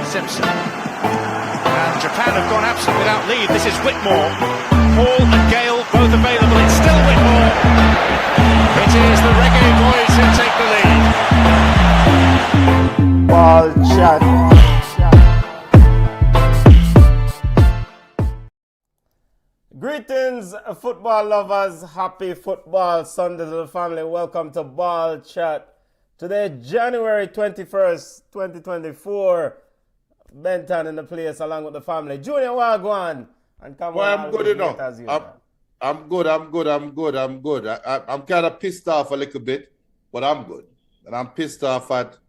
Simpson. And Japan have gone absent without lead. This is Whitmore. Hall and Gale both available. It's still Whitmore. It is the Reggae Boys who take the lead. Ball chat. Greetings, football lovers. Happy football Sunday to the family. Welcome to Ball Chat. Today, January 21st, 2024. Benton in the place along with the family. Junior Wagwan. And come Well, on, I'm good enough. I'm good. I'm kind of pissed off a little bit, but I'm good. And I'm pissed off at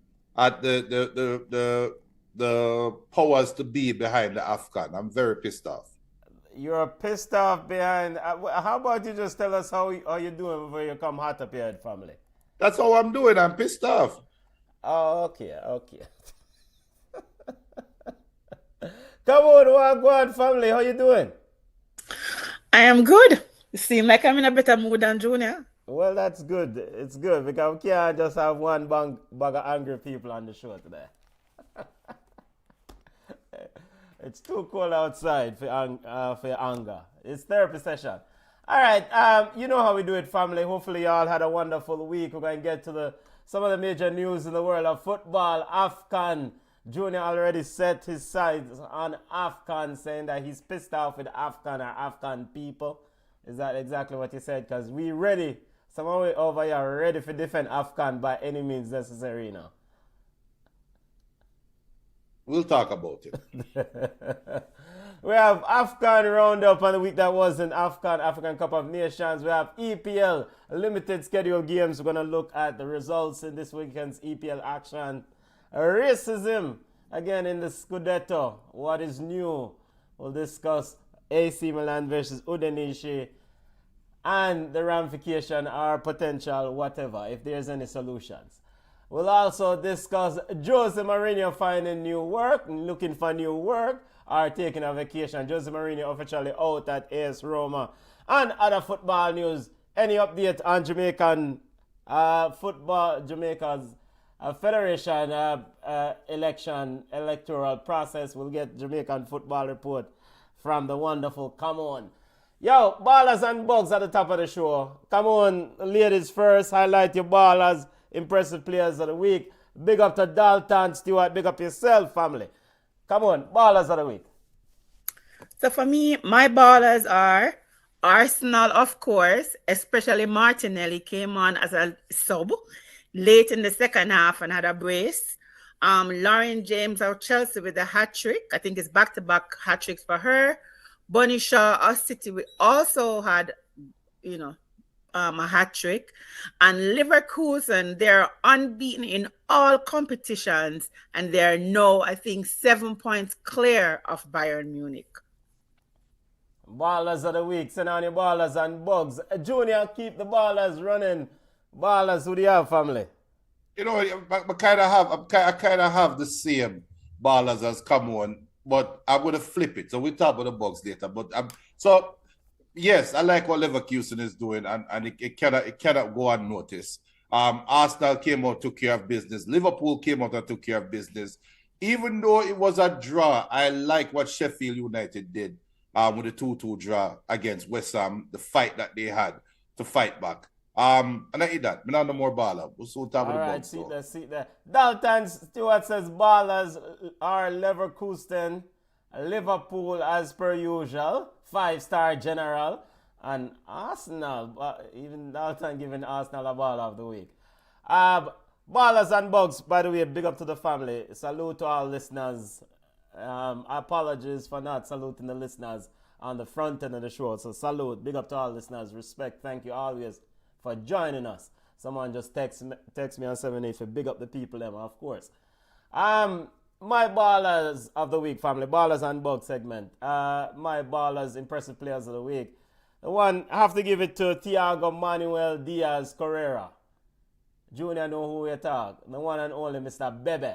the powers to be behind the AFCON. I'm very pissed off. You're pissed off behind. How about you just tell us how you're doing before you come hot up here, family? That's how I'm doing. I'm pissed off. Oh, okay. Come on, Wagwan family. How you doing? I am good. You seem like I'm in a better mood than Junior. Well, that's good. It's good because we can't just have one bag of angry people on the show today. It's too cold outside for your anger. It's therapy session. All right, you know how we do it, family. Hopefully, y'all had a wonderful week. We're going to get to some of the major news in the world of football. AFCON. Junior already set his sights on AFCON, saying that he's pissed off with AFCON or AFCON people. Is that exactly what you said? Because we ready. Someone over here are ready for defend AFCON by any means necessary now. We'll talk about it. We have AFCON roundup on the week that was in AFCON, African Cup of Nations. We have EPL, limited schedule games. We're going to look at the results in this weekend's EPL action. Racism, again in the Scudetto. What is new? We'll discuss AC Milan versus Udinese and the ramification or potential whatever, if there's any solutions. We'll also discuss Jose Mourinho finding new work, looking for new work, or taking a vacation. Jose Mourinho officially out at AS Roma. And other football news. Any update on Jamaican football, Jamaica's Federation electoral process? We'll get Jamaican football report from the wonderful Come On. Yo, ballers and bugs at the top of the show. Come on, ladies first. Highlight your ballers, impressive players of the week. Big up to Dalton, Stewart. Big up yourself, family. Come on, ballers of the week. So for me, my ballers are Arsenal, of course, especially Martinelli came on as a sub late in the second half and had a brace. Lauren James of Chelsea with a hat-trick. I think it's back-to-back hat-tricks for her. Bunny Shaw of City we also had, a hat-trick. And Leverkusen, they're unbeaten in all competitions, and they're now, I think, 7 points clear of Bayern Munich. Ballers of the week. Send on your ballers and bugs. Junior, keep the ballers running. Ballers, who do you have, family? You know, I kind of have the same ballers as Come On, but I'm going to flip it. So we'll talk about the bugs later. But yes, I like what Leverkusen is doing, and it cannot go unnoticed. Arsenal came out, took care of business. Liverpool came out and took care of business. Even though it was a draw, I like what Sheffield United did with the 2-2 draw against West Ham, the fight that they had to fight back. And I eat that. I'm not no more baller. We'll soon talk about the bugs. All right, see there. Dalton Stewart says ballers are Leverkusen, Liverpool as per usual, 5-star general, and Arsenal. Even Dalton giving Arsenal a ball of the week. Ballers and bugs, by the way, big up to the family. Salute to all listeners. Apologies for not saluting the listeners on the front end of the show. So salute, big up to all listeners. Respect, thank you always for joining us. Someone just text me on 78 for big up the people them, of course. My ballers of the week, family. Ballers and bug segment. My ballers, impressive players of the week. The one, I have to give it to Thiago Manuel Diaz Correa. Junior know who we talk. The one and only Mr. Bebe.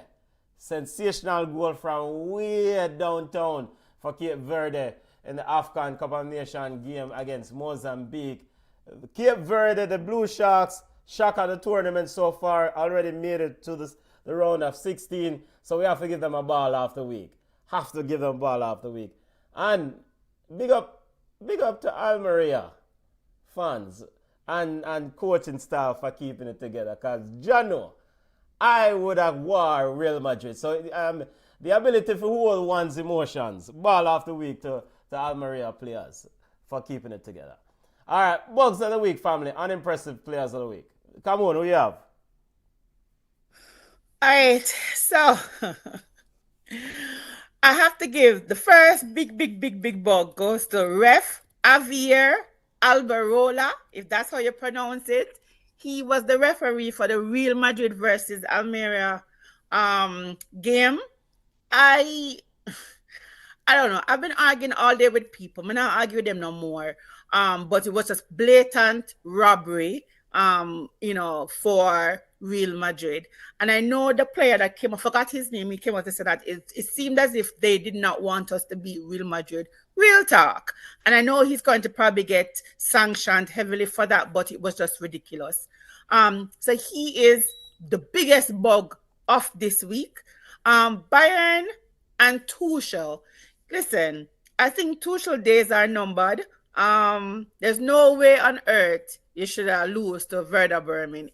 Sensational goal from way downtown for Cape Verde in the AFCON Cup of Nations game against Mozambique. Cape Verde, the Blue Sharks, shock of the tournament so far, already made it to the the round of 16. So we have to give them a ball after week. Have to give them a ball after week. And big up to Almeria fans and coaching staff for keeping it together. Because Jano, I would have war Real Madrid. So the ability to hold one's emotions, ball after week to Almeria players for keeping it together. All right, Bugs of the week, family. Unimpressive players of the week. Come on, who you have? All right, so I have to give the first big bug goes to Ref Javier Alberola, if that's how you pronounce it. He was the referee for the Real Madrid versus Almeria game. I don't know. I've been arguing all day with people. I'm not argue with them no more. But it was just blatant robbery, for Real Madrid. And I know the player that came, I forgot his name, he came out and said that it seemed as if they did not want us to beat Real Madrid. Real talk. And I know he's going to probably get sanctioned heavily for that, but it was just ridiculous. So he is the biggest bug of this week. Bayern and Tuchel. Listen, I think Tuchel days are numbered. There's no way on earth you should lose to Werder Bremen.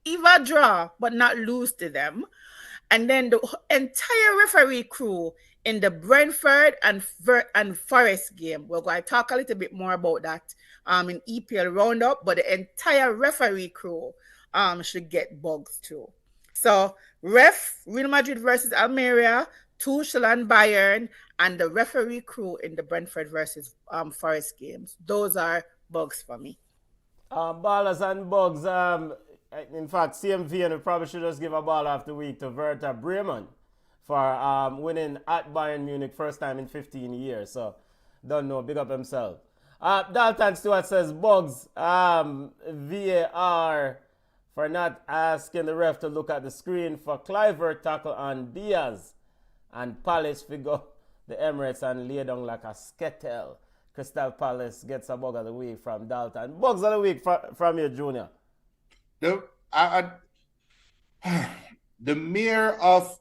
Even draw, but not lose to them. And then the entire referee crew in the Brentford and Forest game. We're going to talk a little bit more about that in EPL Roundup, but the entire referee crew should get bugs too. So, Real Madrid versus Almeria, Tuchel and Bayern, and the referee crew in the Brentford versus Forest games. Those are bugs for me. Ballers and bugs. In fact, CMV and we probably should just give a ball after week to Werder Bremen for winning at Bayern Munich first time in 15 years. So, don't know. Big up himself. Dalton Stewart says bugs. VAR for not asking the ref to look at the screen for Kluivert tackle on Diaz. And Palace figure the Emirates and lay down like a skettle. Crystal Palace gets a bug of the week from Dalton. Bugs of the week from you, Junior. The mayor of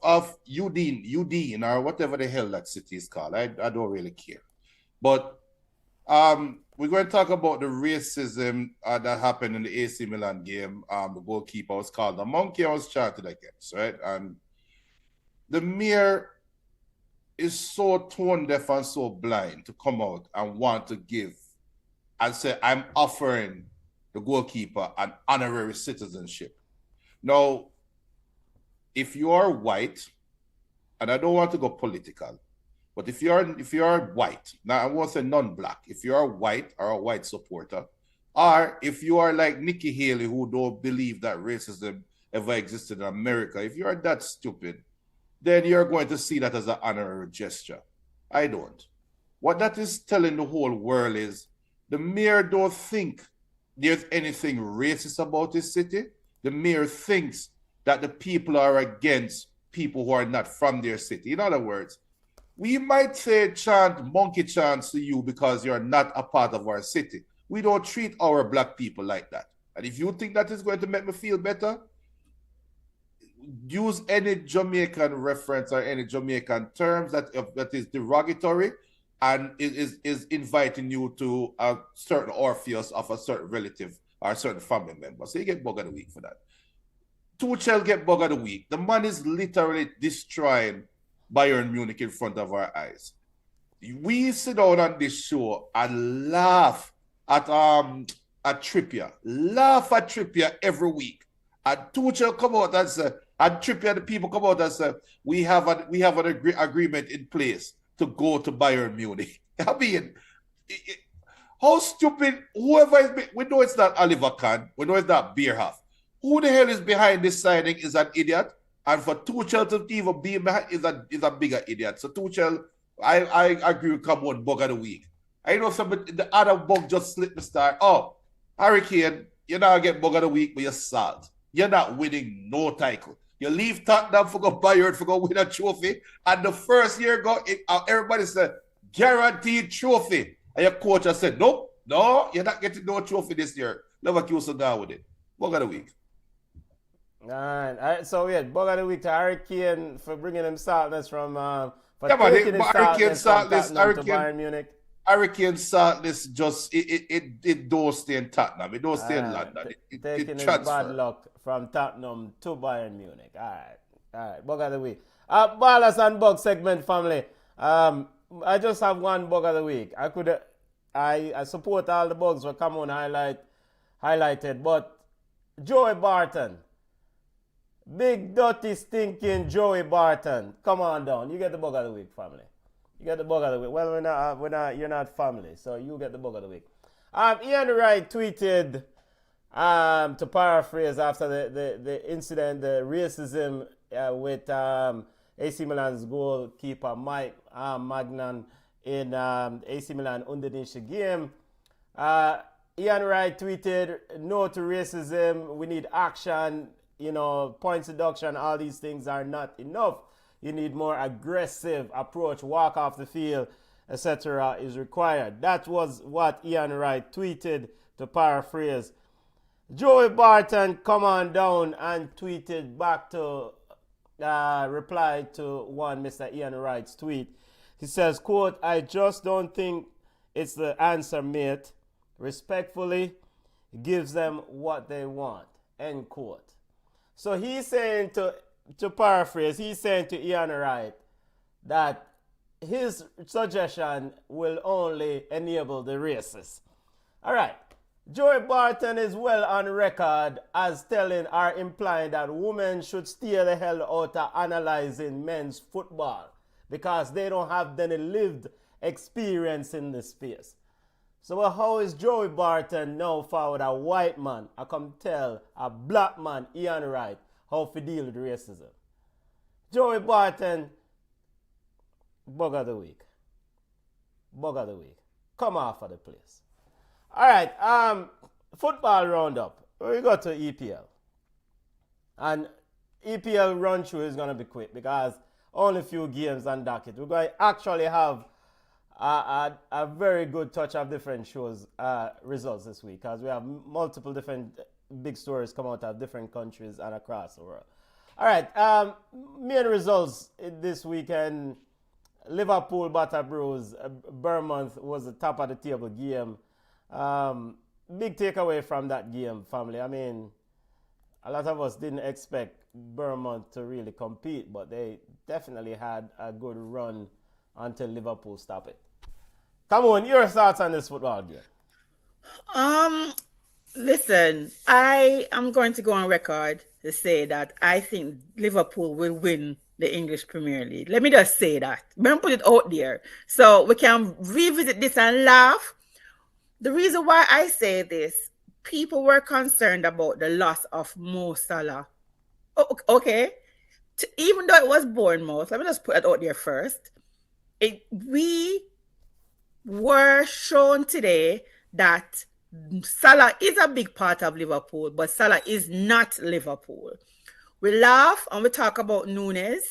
Udine or whatever the hell that city is called, I don't really care. But we're going to talk about the racism that happened in the AC Milan game. The goalkeeper was called a monkey and was chanted against, right? And the mayor is so tone deaf and so blind to come out and want to give and say, I'm offering the goalkeeper an honorary citizenship. Now, if you are white, and I don't want to go political, but if you are white, now I won't say non-black, if you are white or a white supporter, or if you are like Nikki Haley who don't believe that racism ever existed in America, if you are that stupid, then you're going to see that as an honorary gesture. I don't. What that is telling the whole world is the mayor don't think there's anything racist about this city. The mayor thinks that the people are against people who are not from their city. In other words, we might say chant monkey chants to you because you're not a part of our city. We don't treat our black people like that. And if you think that is going to make me feel better, use any Jamaican reference or any Jamaican terms that is derogatory and is inviting you to a certain Orpheus of a certain relative or a certain family member. So you get bug of the week for that. Tuchel get bug of the week. The man is literally destroying Bayern Munich in front of our eyes. We sit down on this show and laugh at Trippier. Laugh at Trippier every week. And Tuchel come out and say, and Trippier, the people come out and say, we have an agreement in place to go to Bayern Munich. I mean, how stupid, whoever is, we know it's not Oliver Kahn, we know it's not Bierhoff. Who the hell is behind this signing is an idiot, and for Tuchel to even be behind is a bigger idiot. So Tuchel, I agree with come on, bug of the week. I know somebody, the other bug just slipped the star. Oh, Hurricane, you're not get bug of the week, but you're salt. You're not winning no title. You leave Tottenham for go Bayern for go win a trophy, and the first year everybody said guaranteed trophy, and your coach has said nope, no, you're not getting no trophy this year. Leverkusen down with it. Bug of the week. Alright, so yeah, bug of the week to Hurricane for bringing him saltness from for Yeah, but taking his Hurricane saltness from Saltless, Tottenham to Bayern Munich. Hurricane Saltless just it don't stay in Tottenham. It don't stay in London. It Taking his bad transfer. luck from Tottenham to Bayern Munich. Alright, bug of the week. Ballers and bug segment family. I just have one bug of the week. I support all the bugs that come on highlighted, but Joey Barton. Big, dirty, stinking Joey Barton. Come on down. You get the bug of the week, family. You get the bug of the week. Well, you're not family, so you get the bug of the week. Ian Wright tweeted, to paraphrase after the incident, the racism with AC Milan's goalkeeper Mike Magnan in AC Milan Udinese game. Ian Wright tweeted, no to racism. We need action. Point seduction, all these things are not enough. You need more aggressive approach, walk off the field, etc. is required. That was what Ian Wright tweeted, to paraphrase. Joey Barton come on down and tweeted back to reply to one Mr. Ian Wright's tweet. He says, quote, I just don't think it's the answer, mate. Respectfully, gives them what they want, end quote. So he's saying, to paraphrase, he's saying to Ian Wright that his suggestion will only enable the racists. All right. Joey Barton is well on record as telling or implying that women should steer the hell out of analyzing men's football because they don't have any lived experience in this space. So how is Joey Barton now forward a white man? I come tell a black man, Ian Wright, how to deal with racism. Joey Barton, bug of the week. Bug of the week. Come off of the place. All right, football roundup. We go to EPL. And EPL run through is going to be quick because only a few games on docket. We're going to actually have a very good touch of different shows results this week because we have multiple different big stories come out of different countries and across the world. All right, main results this weekend. Liverpool batter Bruce. Bournemouth was the top of the table game. Big takeaway from that game, family. I mean, a lot of us didn't expect Bournemouth to really compete, but they definitely had a good run until Liverpool stopped it. Come on, your thoughts on this football game? Listen, I am going to go on record to say that I think Liverpool will win the English Premier League. Let me just say that. I'm going to put it out there so we can revisit this and laugh. The reason why I say this, people were concerned about the loss of Mo Salah. Okay. Even though it was Bournemouth, let me just put it out there first. We were shown today that Salah is a big part of Liverpool, but Salah is not Liverpool. We laugh and we talk about Nunes,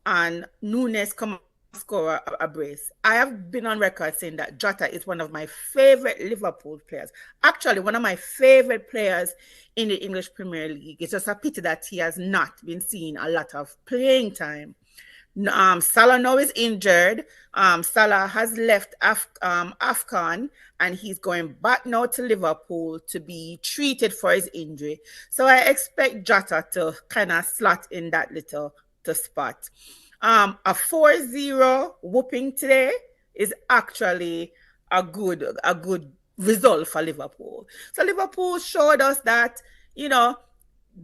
and Nunes come and score a brace. I have been on record saying that Jota is one of my favorite Liverpool players. Actually, one of my favorite players in the English Premier League. It's just a pity that he has not been seeing a lot of playing time. Salah now is injured. Salah has left AFCON and he's going back now to Liverpool to be treated for his injury. So I expect Jota to kind of slot in that little spot. A 4-0 whooping today is actually a good result for Liverpool. So Liverpool showed us that,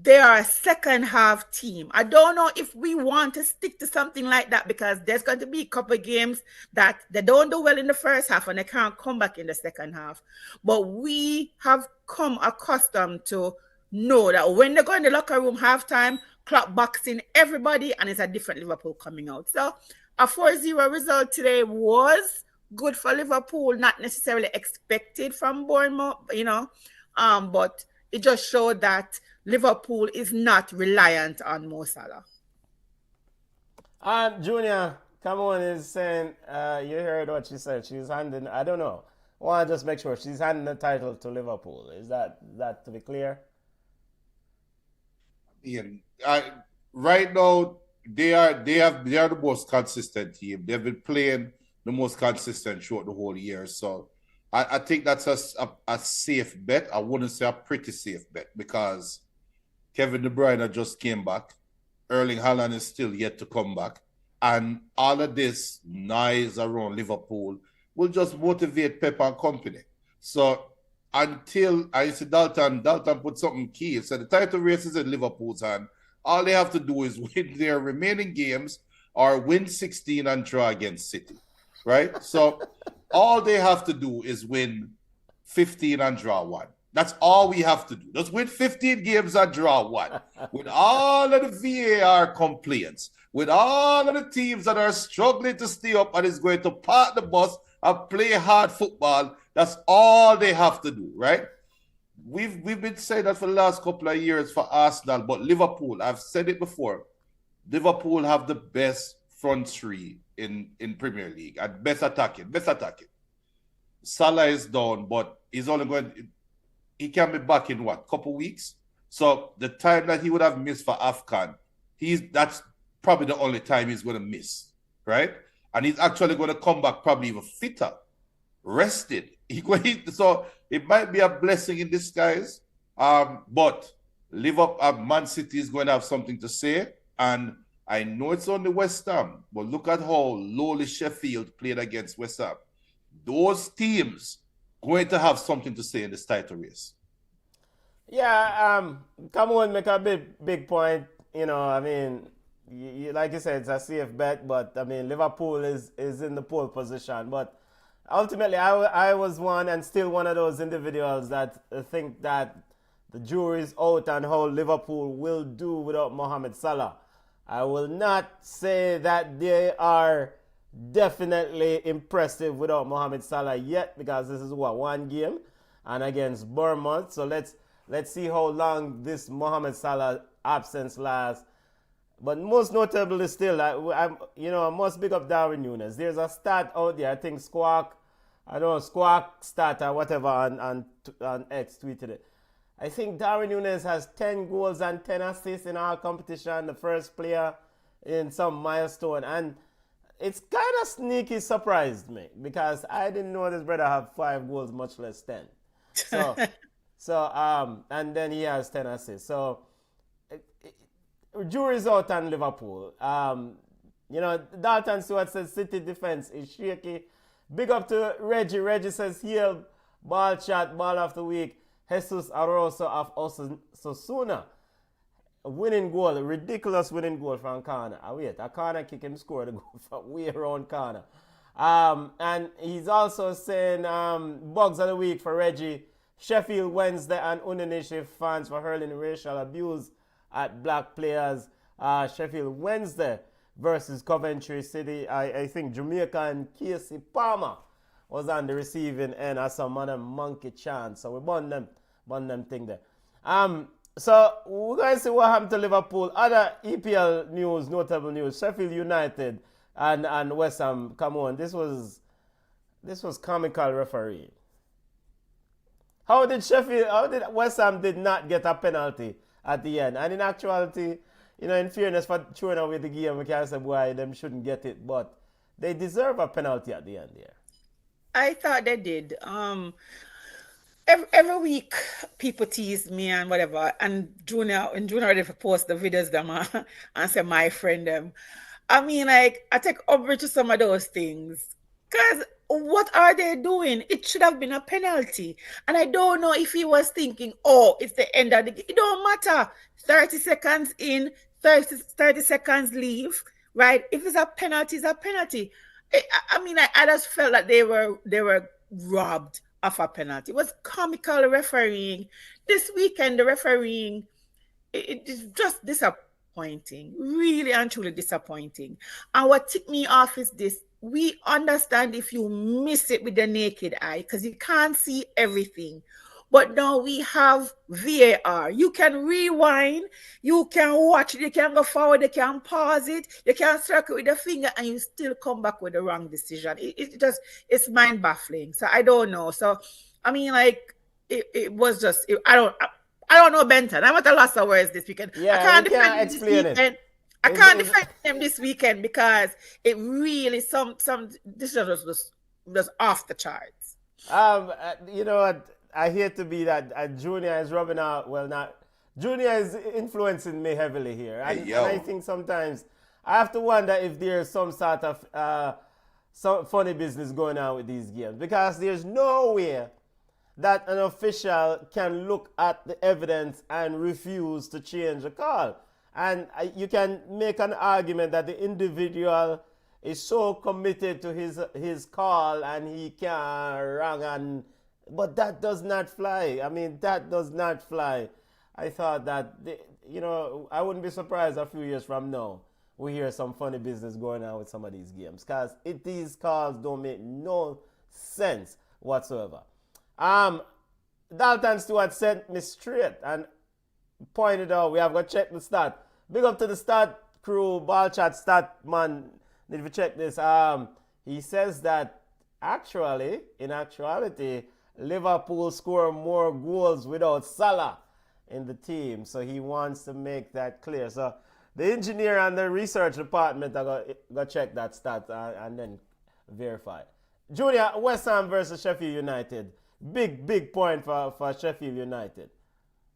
they are a second half team. I don't know if we want to stick to something like that because there's going to be a couple of games that they don't do well in the first half and they can't come back in the second half. But we have come accustomed to know that when they go in the locker room halftime, clock boxing everybody and it's a different Liverpool coming out. So a 4-0 result today was good for Liverpool, not necessarily expected from Bournemouth, but it just showed that Liverpool is not reliant on Mo Salah. Junior, come on, is saying, you heard what she said. She's handing, I don't know. I want to just make sure she's handing the title to Liverpool. Is that to be clear? Ian, right now they are the most consistent team. They've been playing the most consistent throughout the whole year. So I think that's a safe bet. I wouldn't say a pretty safe bet because Kevin De Bruyne just came back. Erling Haaland is still yet to come back. And all of this noise around Liverpool will just motivate Pep and company. So until I see Dalton put something key. So the title race is in Liverpool's hand. All they have to do is win their remaining games or win 16 and draw against City. Right? So all they have to do is win 15 and draw one. That's all we have to do. Just win 15 games and draw one. With all of the VAR complaints, with all of the teams that are struggling to stay up and is going to park the bus and play hard football, that's all they have to do, right? We've been saying that for the last couple of years for Arsenal, but Liverpool, I've said it before, Liverpool have the best front three in Premier League and best attacking. Salah is down, but he's only going... He can be back in what, couple weeks? So the time that he would have missed for AFCON, that's probably the only time he's going to miss, right? And he's actually going to come back probably even fitter, rested. So it might be a blessing in disguise, but Man City is going to have something to say. And I know it's only West Ham, but look at how lowly Sheffield played against West Ham. Those teams going to have something to say in this title race. Yeah, come on, make a big point. You know, I mean, like you said, it's a safe bet, but I mean, Liverpool is in the pole position. But ultimately, I was one and still one of those individuals that think that the jury's out on how Liverpool will do without Mohamed Salah. I will not say that they are definitely impressive without Mohamed Salah yet, because this is one game and against Bournemouth. So let's see how long this Mohamed Salah absence lasts. But most notably still, I must big up Darwin Núñez. There's a stat out there, I think Squawk stat or whatever on X tweeted it. I think Darwin Núñez has 10 goals and 10 assists in our competition, the first player in some milestone. And it's kind of sneaky surprised me because I didn't know this brother have 5 goals, much less 10. So, and then he has 10 assists. So, jury's out on Liverpool. Dalton Stewart says City defense is shaky. Big up to Reggie. Reggie says here, ball chat, ball of the week. Jesus Aroso of Osasuna. Winning goal, ridiculous winning goal from corner. A corner kick him scored a goal from way around corner. And he's also saying bugs of the week for Reggie. Sheffield Wednesday and Uninitiative fans for hurling racial abuse at black players. Sheffield Wednesday versus Coventry City. I think Jamaica and Casey Palmer was on the receiving end of some other monkey chant. So we bond them thing there. So we're going to see what happened to Liverpool. Other EPL news, notable news. Sheffield United and West Ham. Come on, this was comical refereeing. How did West Ham did not get a penalty at the end? And in actuality, in fairness for throwing away the game, we can't say why them shouldn't get it, but they deserve a penalty at the end here. I thought they did. Every week people tease me and whatever, and Junior already post the videos them and say my friend them. I mean, like, I take umbrage to some of those things because what are they doing? It should have been a penalty, and I don't know if he was thinking, oh, it's the end of the game. It don't matter. 30 seconds in, 30 seconds leave, right? If it's a penalty, it's a penalty. I mean, I just felt like they were robbed of a penalty. It was comical refereeing. This weekend, the refereeing, it is just disappointing. Really and truly disappointing. And what ticked me off is this. We understand if you miss it with the naked eye because you can't see everything. But now we have VAR. You can rewind, you can watch it, you can go forward, you can pause it, you can circle with the finger, and you still come back with the wrong decision. It's mind baffling. So I don't know. So I mean, like, it was just, I don't know Benton. I'm at a loss of words this weekend. Yeah, I can't we defend can't him this explain it. weekend. I can't defend him this weekend because it really this was off the charts. You know what? I hate to be that Junior is rubbing out. Well, not Junior is influencing me heavily here, and I think sometimes I have to wonder if there's some sort of some funny business going on with these games, because there's no way that an official can look at the evidence and refuse to change a call. And you can make an argument that the individual is so committed to his call and he can't wrong, and but that does not fly. I mean, that does not fly. I thought that I wouldn't be surprised a few years from now we hear some funny business going on with some of these games, because these calls don't make no sense whatsoever. Dalton Stewart sent me straight and pointed out we have got to check the stat. Big up to the stat crew, ball chat stat man. If you check this, he says that in actuality, Liverpool score more goals without Salah in the team. So he wants to make that clear. So the engineer and the research department are going to check that stat and then verify. Junior, West Ham versus Sheffield United. Big point for Sheffield United.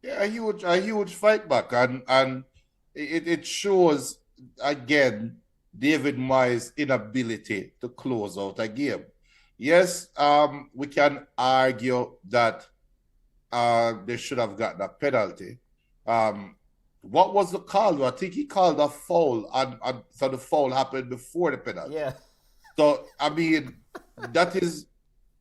Yeah, a huge fight back, and it shows again David Moyes' inability to close out a game. Yes, we can argue that they should have gotten a penalty. What was the call? I think he called a foul, and so the foul happened before the penalty. Yeah. So I mean, that is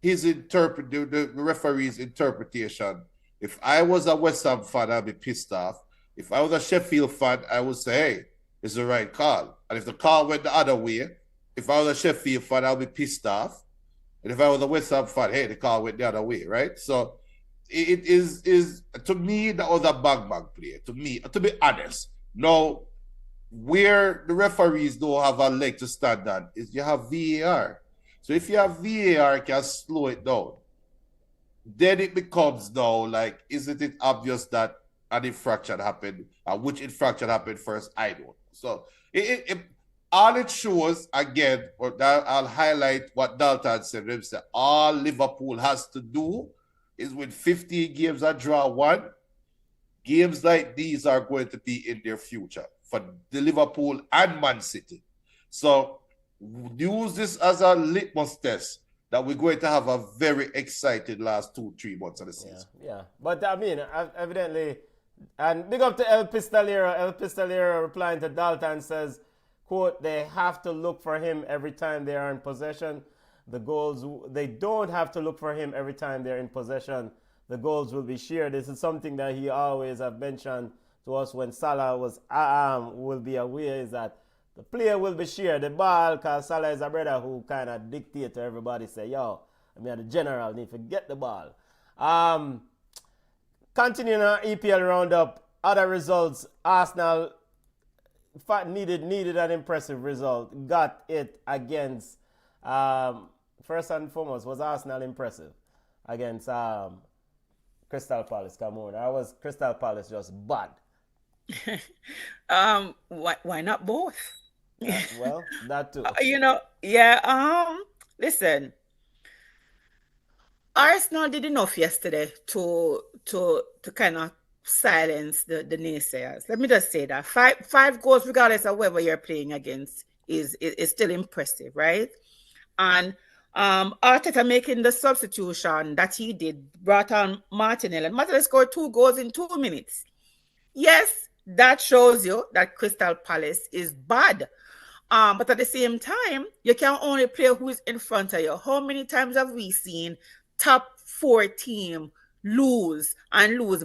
the referee's interpretation. If I was a West Ham fan, I'd be pissed off. If I was a Sheffield fan, I would say, hey, it's the right call. And if the call went the other way, if I was a Sheffield fan, I'd be pissed off. And if I was a West Ham fan, hey, the call went the other way, right? So it is to me, that was a bang play. To be honest. Now, where the referees don't have a leg to stand on is you have VAR. So if you have VAR, you can slow it down. Then it becomes now like, isn't it obvious that an infraction happened? Which infraction happened first? I don't. So all it shows, again, or I'll highlight what Dalton said. He said all Liverpool has to do is with 15 games and draw one. Games like these are going to be in their future for the Liverpool and Man City. So use this as a litmus test that we're going to have a very exciting last 2-3 months of the season. Yeah. But I mean, evidently, and big up to El Pistolero. El Pistolero replying to Dalton says, quote, they have to look for him every time they are in possession. They don't have to look for him every time they're in possession. The goals will be shared. This is something that he always have mentioned to us when Salah will be aware, is that the player will be shared the ball, because Salah is a brother who kind of dictate to everybody, say, yo, I mean, the general need to get the ball. Continuing our EPL roundup, other results, Arsenal needed an impressive result. Got it against, first and foremost, was Arsenal impressive against Crystal Palace? Come on, or was Crystal Palace just bad? Why not both? Well, that too. Listen, Arsenal did enough yesterday to kind of silence the naysayers. Let me just say that five goals, regardless of whoever you're playing against, is still impressive, right? And Arteta making the substitution that he did brought on Martinelli. And Martinelli scored 2 goals in 2 minutes. Yes, that shows you that Crystal Palace is bad. But at the same time, you can only play who is in front of you. How many times have we seen top 4 team lose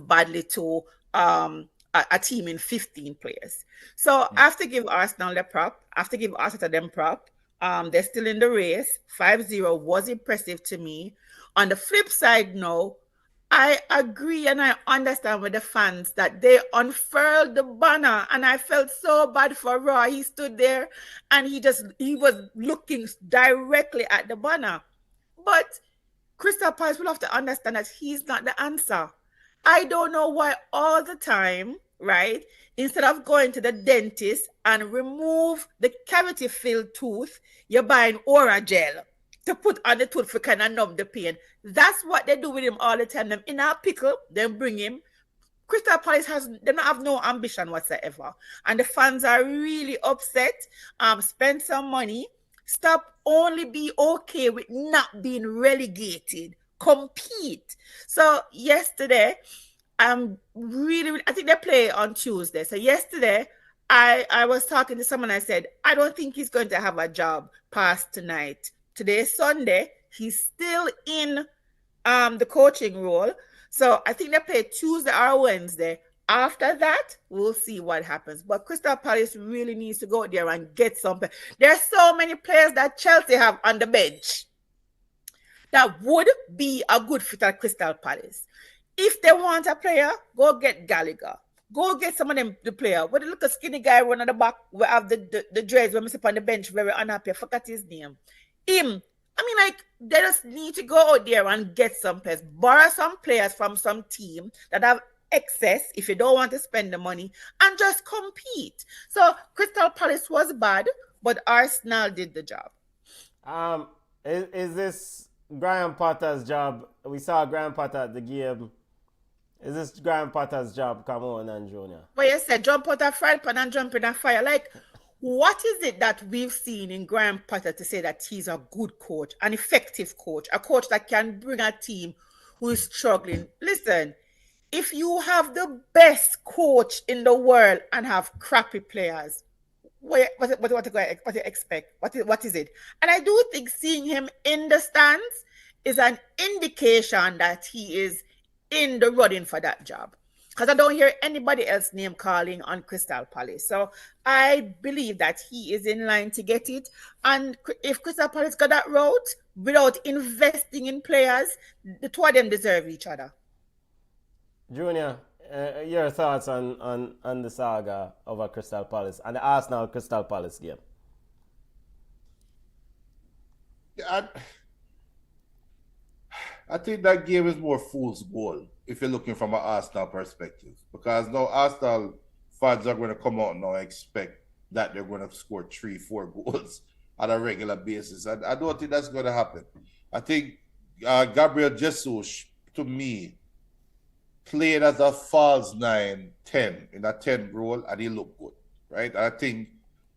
badly to a team in 15 players? So I have to give Arsenal the prop. I have to give Arsenal them prop. They're still in the race. 5-0 was impressive to me. On the flip side now, I agree and I understand with the fans that they unfurled the banner, and I felt so bad for Roy. He stood there and he was looking directly at the banner. But Crystal Palace will have to understand that he's not the answer. I don't know why all the time, right? Instead of going to the dentist and remove the cavity filled tooth, you're buying Ora gel to put on the tooth for kind of numb the pain. That's what they do with him all the time. Them in a pickle, then bring him. Crystal Palace they don't have no ambition whatsoever. And the fans are really upset. Spend some money. Stop only be okay with not being relegated. Compete. So yesterday, I think they play on Tuesday. So yesterday, I was talking to someone. I said, I don't think he's going to have a job past tonight. Today is Sunday. He's still in the coaching role. So I think they play Tuesday or Wednesday. After that, we'll see what happens. But Crystal Palace really needs to go out there and get something. There's so many players that Chelsea have on the bench that would be a good fit at Crystal Palace. If they want a player, go get Gallagher. Go get some of them the player. When you look at skinny guy run on the back, we have the dreads when we sit on the bench, very unhappy. I forgot his name. Him. I mean, like, they just need to go out there and get some players. Borrow some players from some team that have excess if you don't want to spend the money and just compete. So Crystal Palace was bad, but Arsenal did the job. Is this Graham Potter's job? We saw Graham Potter at the game. Is this Graham Potter's job? Come on, and Junior. Well, you said jump out a fried pan and jump in a fire. Like, what is it that we've seen in Graham Potter to say that he's a good coach, an effective coach, a coach that can bring a team who is struggling? Listen, if you have the best coach in the world and have crappy players, what do you expect? What is it? And I do think seeing him in the stands is an indication that he is in the running for that job. Because I don't hear anybody else name calling on Crystal Palace. So I believe that he is in line to get it. And if Crystal Palace got that route without investing in players, the two of them deserve each other. Junior, your thoughts on the saga over Crystal Palace and the Arsenal Crystal Palace game? I think that game is more fool's goal if you're looking from an Arsenal perspective. Because now Arsenal fans are going to come out now and expect that they're going to score 3-4 goals on a regular basis. And I don't think that's going to happen. I think Gabriel Jesus, to me, played as a false 9-10 in a 10 role, and he looked good, right? And I think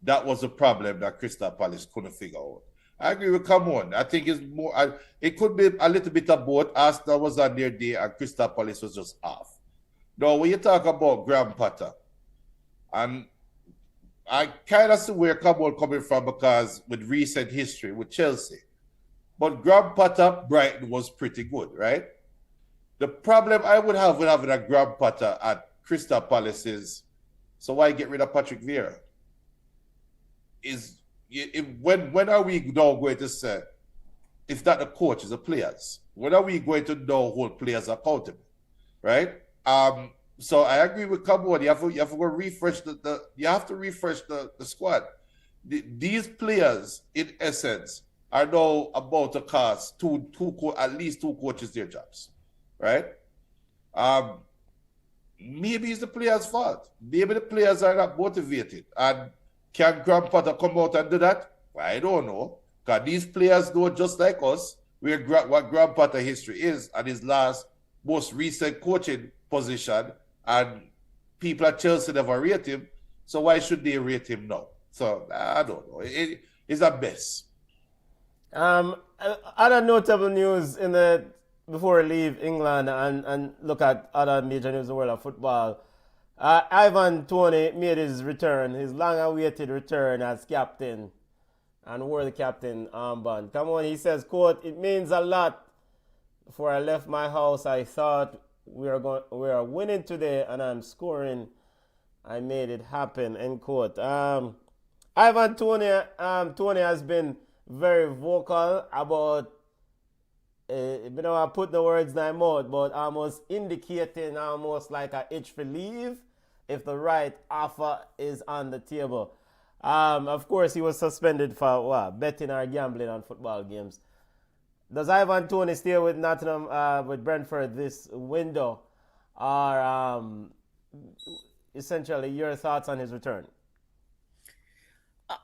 that was a problem that Crystal Palace couldn't figure out. I agree with Camon. I think it's more. It could be a little bit of both. Arsenal was on their day and Crystal Palace was just off. Now, when you talk about Graham Potter, and I kind of see where Camon coming from because with recent history with Chelsea, but Graham Potter, Brighton was pretty good, right? The problem I would have with having a Graham Potter at Crystal Palace is, so why get rid of Patrick Vieira? When are we now going to say, if not the coach, it's the players? When are we going to know hold players accountable, right? So I agree with Cabo. You have to go refresh the squad. These players, in essence, are now about to cost at least two coaches their jobs, right? Maybe it's the players' fault. Maybe the players are not motivated. And can Graham Potter come out and do that? I don't know. Because these players know just like us what Graham Potter history is and his most recent coaching position. And people at Chelsea never rate him. So why should they rate him now? So I don't know. It's a mess. Other notable news before we leave England and look at other major news in the world of football. Ivan Toney made his return, his long-awaited return as captain, and wore the captain armband. Come on, he says, quote, "It means a lot. Before I left my house, I thought we are winning today, and I'm scoring. I made it happen," end quote. Ivan Toney has been very vocal about, I put the words in my mouth, but almost indicating almost like an itch for leave if the right offer is on the table. Of course, he was suspended for betting or gambling on football games. Does Ivan Toney stay with Nottingham, with Brentford this window, or essentially your thoughts on his return?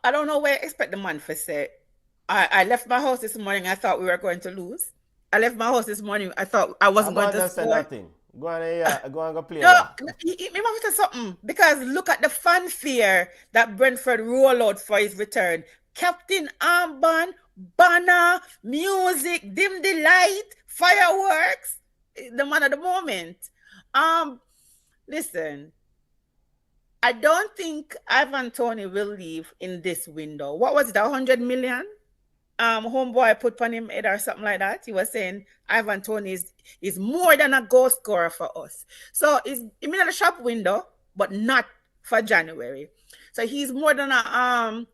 I don't know where I expect the man for say. I left my house this morning. I thought we were going to lose. I left my house this morning. I thought I I'm wasn't going going to to say score. nothing. Go and go play No, that. he must say something because look at the fanfare that Brentford roll out for his return. Captain armband, banner, music, dim the light, fireworks. The man of the moment. Listen, I don't think Ivan Toney will leave in this window. What was it, 100 million? Homeboy put on him head or something like that. He was saying Ivan Toney is more than a goal scorer for us. So he's in the shop window, but not for January. So he's more than a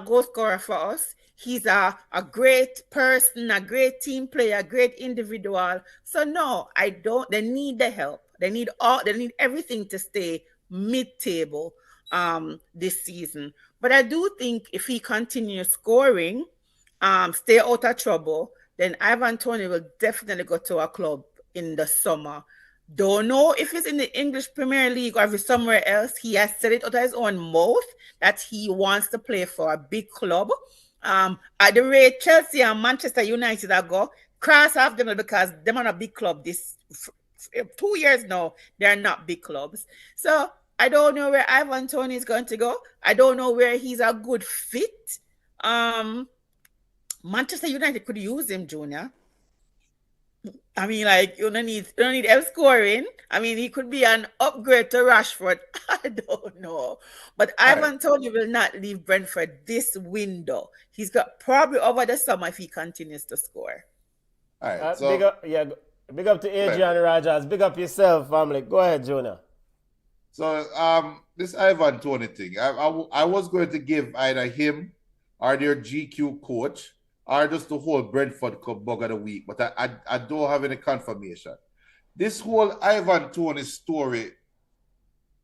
goal scorer for us. He's a great person, a great team player, a great individual. So no, I don't. They need the help. They need everything to stay mid-table this season. But I do think if he continues scoring, stay out of trouble, then Ivan Toney will definitely go to a club in the summer. Don't know if it's in the English Premier League or if it's somewhere else. He has said it out of his own mouth that he wants to play for a big club. At the rate Chelsea and Manchester United are go, cross off them because them are a big club. This 2 years now, they're not big clubs. So I don't know where Ivan Toney is going to go. I don't know where he's a good fit. Manchester United could use him, Junior. I mean, like, you don't need help scoring. I mean, he could be an upgrade to Rashford. I don't know. But Ivan Toney will not leave Brentford this window. He's got probably over the summer if he continues to score. All right. So big up to Adrian Rogers. Big up yourself, family. Go ahead, Jonah. So this Ivan Toney thing, I was going to give either him or their GQ coach or just the whole Brentford Cup bug of the week, but I don't have any confirmation. This whole Ivan Toney story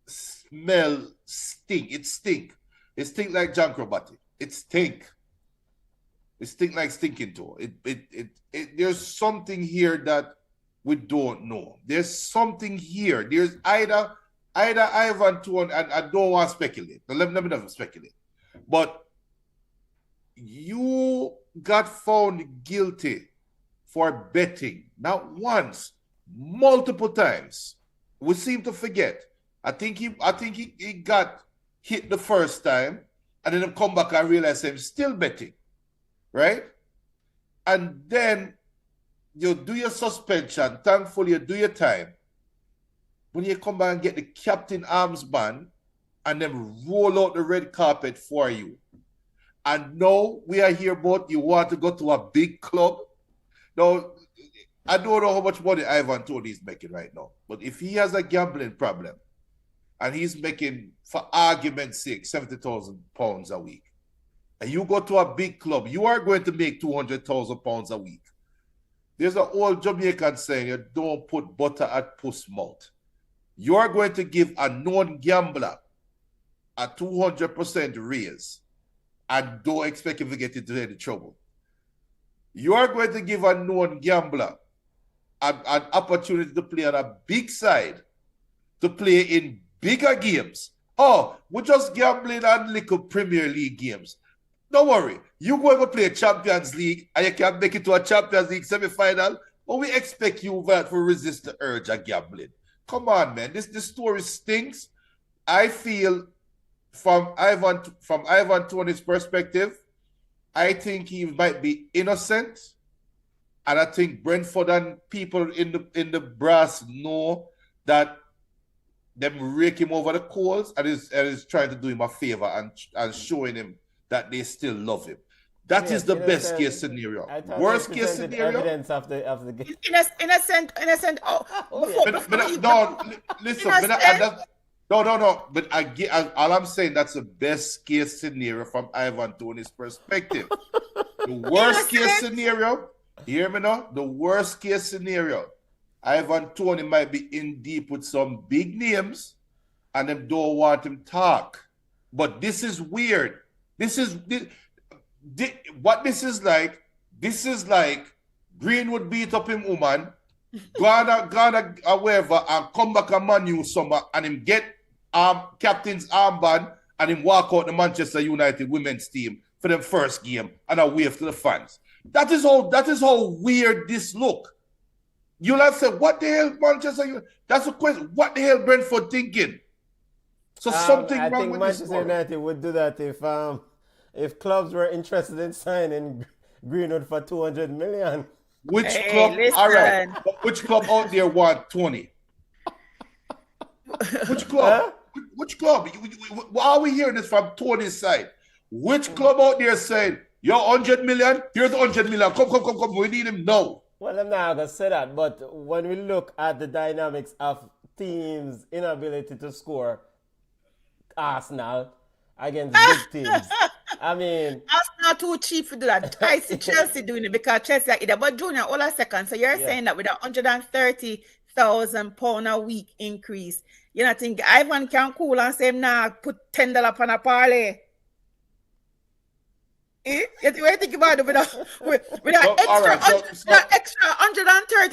stink. It stink. It stink like John Crobati. It stink. It stink like stinking toe. There's something here that we don't know. There's something here. There's either Ivan Toney, and I don't want to speculate. Let me never speculate. But you got found guilty for betting, not once, multiple times. We seem to forget. I think he got hit the first time, and then come back and realize him still betting, right? And then you do your suspension. Thankfully, you do your time. When you come back and get the captain armband and then roll out the red carpet for you. And now we are here about you want to go to a big club. Now, I don't know how much money Ivan Toney is making right now. But if he has a gambling problem and he's making, for argument's sake, £70,000 a week, and you go to a big club, you are going to make £200,000 a week. There's an old Jamaican saying, you don't put butter at puss mouth. You are going to give a known gambler a 200% raise and don't expect him to get into any trouble. You are going to give a known gambler an opportunity to play on a big side, to play in bigger games. Oh, we're just gambling on little Premier League games. Don't worry. You go and play a Champions League and you can make it to a Champions League semi-final, but we expect you to resist the urge of gambling. Come on, man. This story stinks. I feel from Ivan Toney's perspective, I think he might be innocent. And I think Brentford and people in the brass know that them rake him over the coals and is trying to do him a favor and showing him that they still love him. That is the best case scenario. Worst case scenario. Evidence of the game. Innocent. No. But all I'm saying, that's the best case scenario from Ivan Toney's perspective. The worst case scenario, hear me now? The worst case scenario, Ivan Toney might be in deep with some big names and them don't want him talk. But this is weird. What this is like Greenwood beat up him woman Ghana, however, and come back a Man U summer and him get captain's armband and him walk out the Manchester United women's team for them first game and a wave to the fans. That is how weird this look. You'll have said, what the hell, Manchester United? That's the question. What the hell Brentford thinking? So something I wrong think with Manchester this one. United would do that if clubs were interested in signing Greenwood for 200 million. Which Hey, club? listen. All right. But which club out there want 20? Which club? Huh? Which club? Why are we hearing this from Tony's side? Which club out there saying, you're 100 million? Here's 100 million. Come. We need him now. Well, I'm not going to say that, but when we look at the dynamics of teams' inability to score, Arsenal against big teams, I mean, Arsenal too cheap to do that. I see Chelsea doing it because Chelsea are either. But Junior, hold a second. So you're saying that with a £130,000 a week increase, you know, think Ivan can cool and say, nah, put $10 on a parlay. You think about it with extra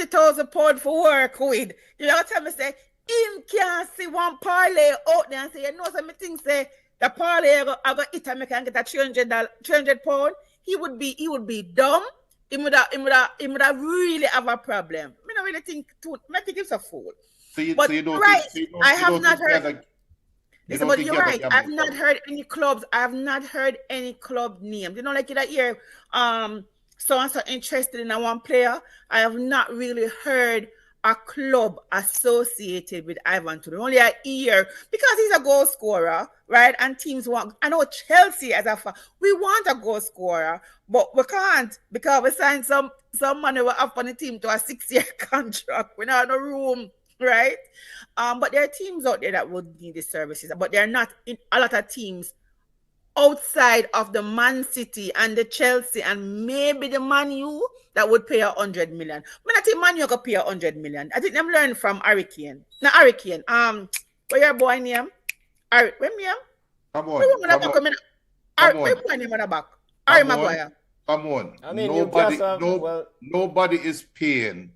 £130,000 for work with. You know what I'm saying? Him can't see one parlay out there and say, you know, some things say the parlay I got it and I can get a £300. He would be dumb. He would have really have a problem. I don't really think I think he's a fool. But I have not heard. Listen, but you're right. I've not heard any clubs. I have not heard any club names. You know, like that year, so and so interested in a one player. I have not really heard a club associated with Ivan Toney. Only a year because he's a goal scorer, right? And teams want. I know Chelsea as we want a goal scorer, but we can't because we signed some money up on the team to a 6-year contract. We're not in a room. Right, but there are teams out there that would need the services, but they're not in a lot of teams outside of the Man City and the Chelsea and maybe the Man U that would pay 100 million. I think Man U could pay 100 million. I think them learn from Hurricane. Not Hurricane. Where your boy name? Where me? Come on. Where boy name on the back? Harry Maguire. Come on. I mean, nobody is paying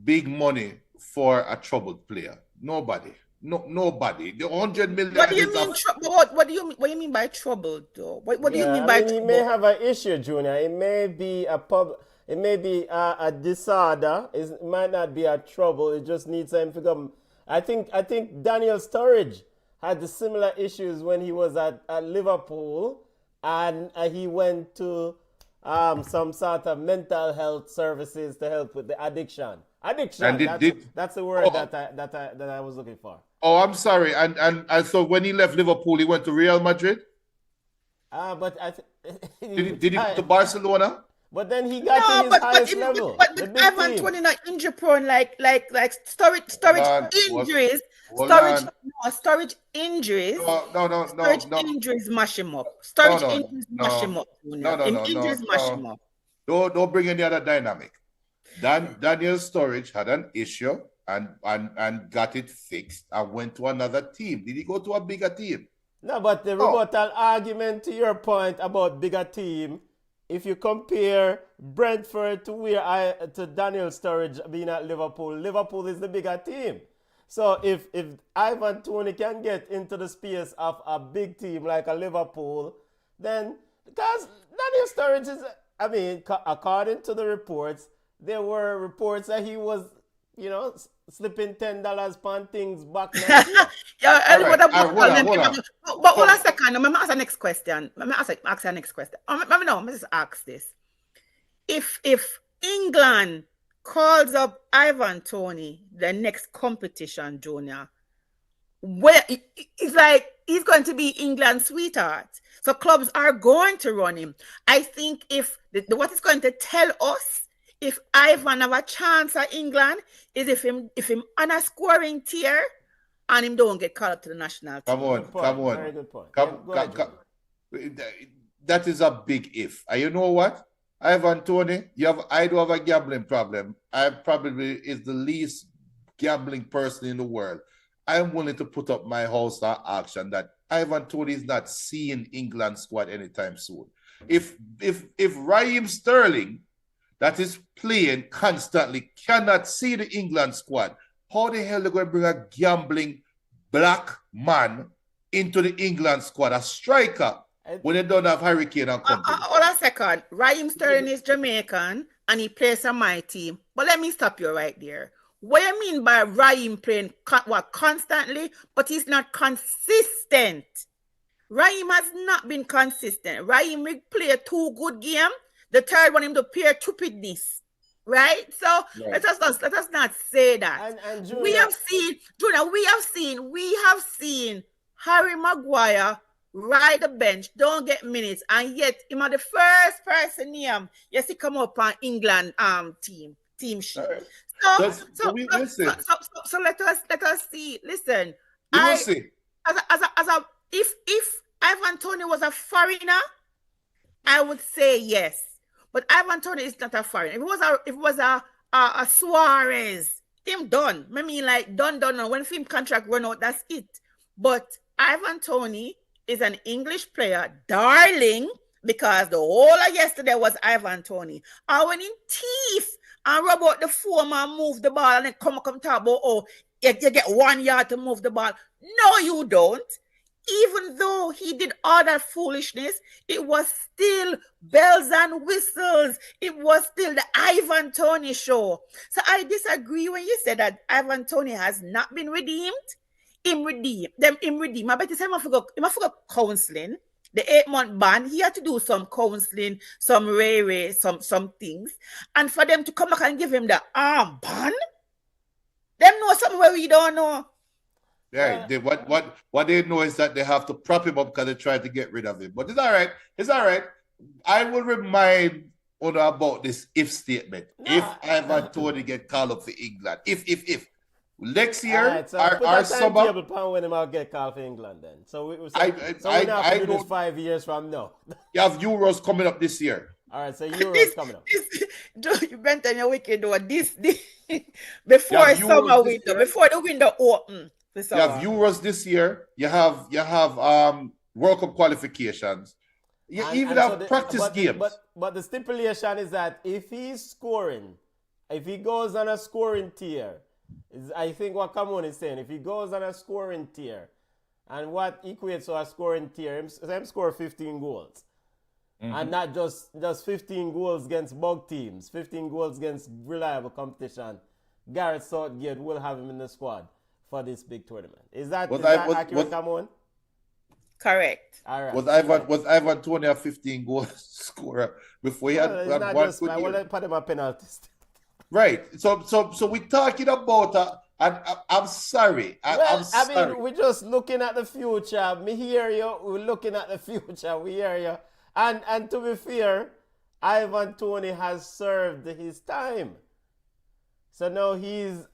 big money for a troubled player. Nobody. Nobody. The 100 million. What do you mean? What do you mean by trouble, though? What do you mean by trouble? He may have an issue, Junior. It may be a disorder. It might not be a trouble. It just needs time to come. I think Daniel Sturridge had the similar issues when he was at Liverpool, and he went to some sort of mental health services to help with the addiction. That's the word that I was looking for. Oh, I'm sorry. And so when he left Liverpool, he went to Real Madrid? But did he go to Barcelona? But then he got to his highest level. But Ivan Toney not injury prone like storage injuries. Storage injuries. No. Injuries mash him up. Injuries mash him up. Injuries mash him up. Don't bring any other dynamic. Daniel Sturridge had an issue and got it fixed and went to another team. Did he go to a bigger team? No, but the rebuttal argument to your point about bigger team, if you compare Brentford to Daniel Sturridge being at Liverpool is the bigger team. So if Ivan Toney can get into the space of a big team like a Liverpool, then because Daniel Sturridge is, according to the reports, there were reports that he was, slipping $10 on things back then. Hold on. But hold on a second. Let me ask the next question. Let me just ask this. If England calls up Ivan Toney the next competition, Junior, where it's like he's going to be England's sweetheart. So clubs are going to run him. I think what it's going to tell us if Ivan have a chance at England is if him on a scoring tier and him don't get called up to the national team. Come on. Very good point. That is a big if. And you know what? Ivan Toney, I do have a gambling problem. I probably is the least gambling person in the world. I'm willing to put up my house at auction that Ivan Toney is not seeing England squad anytime soon. If Raheem Sterling that is playing constantly cannot see the England squad, how the hell are they going to bring a gambling black man into the England squad, a striker, when they don't have Hurricane and company? Hold a second. Raheem Sterling is Jamaican and he plays on my team. But let me stop you right there. What I mean by Raheem playing constantly, but he's not consistent. Raheem has not been consistent. Raheem will play 2 good games. The third one him to pure stupidness. Right? So let us not say that. And Junior, we have seen Harry Maguire ride the bench, don't get minutes, and yet him are the first person here. Yes, he come up on England team sheet. So let us see. Listen, will see. If Ivan Toney was a foreigner, I would say yes. But Ivan Toney is not a foreigner. If it was a Suarez, him done. I mean, like done. When film contract run out, that's it. But Ivan Toney is an English player, darling, because the whole of yesterday was Ivan Toney. I went in teeth and rub out the foam and move the ball and then come talk about, you get 1 yard to move the ball. No, you don't. Even though he did all that foolishness, it was still bells and whistles. It was still the Ivan Toney show. So I disagree when you said that Ivan Toney has not been redeemed. Him redeem. I bet you say him forgot counseling. The 8-month ban, he had to do some counseling, some some things. And for them to come back and give him the arm ban, them know something where we don't know. Yeah, what they know is that they have to prop him up because they tried to get rid of him. But it's all right. It's all right. I will remind Ono about this if statement. No. If Ivan Toney get called up for England. If. Next year, right, so our summer. When him out get called for England then. So we're not do this 5 years from now. You have Euros coming up this year. All right, so Euros coming up. You bent on your wicked door this before summer window, before the window open. You have Euros this year. You have World Cup qualifications. You even have practice games. But the stipulation is that if he's scoring, if he goes on a scoring tier, I think what Camon is saying, if he goes on a scoring tier, and what equates to a scoring tier, him score 15 goals. Mm-hmm. And not just 15 goals against bug teams, 15 goals against reliable competition. Gareth Southgate will have him in the squad for this big tournament. Is that accurate, Camon? Correct. All right. Was Ivan Toney a 15 goal scorer before he had one good year? Well, put him a penalty. Right. So we're talking about I'm sorry. I'm sorry. I mean, we're just looking at the future. Me hear you. We're looking at the future. We hear you. And to be fair, Ivan Toney has served his time. So now he's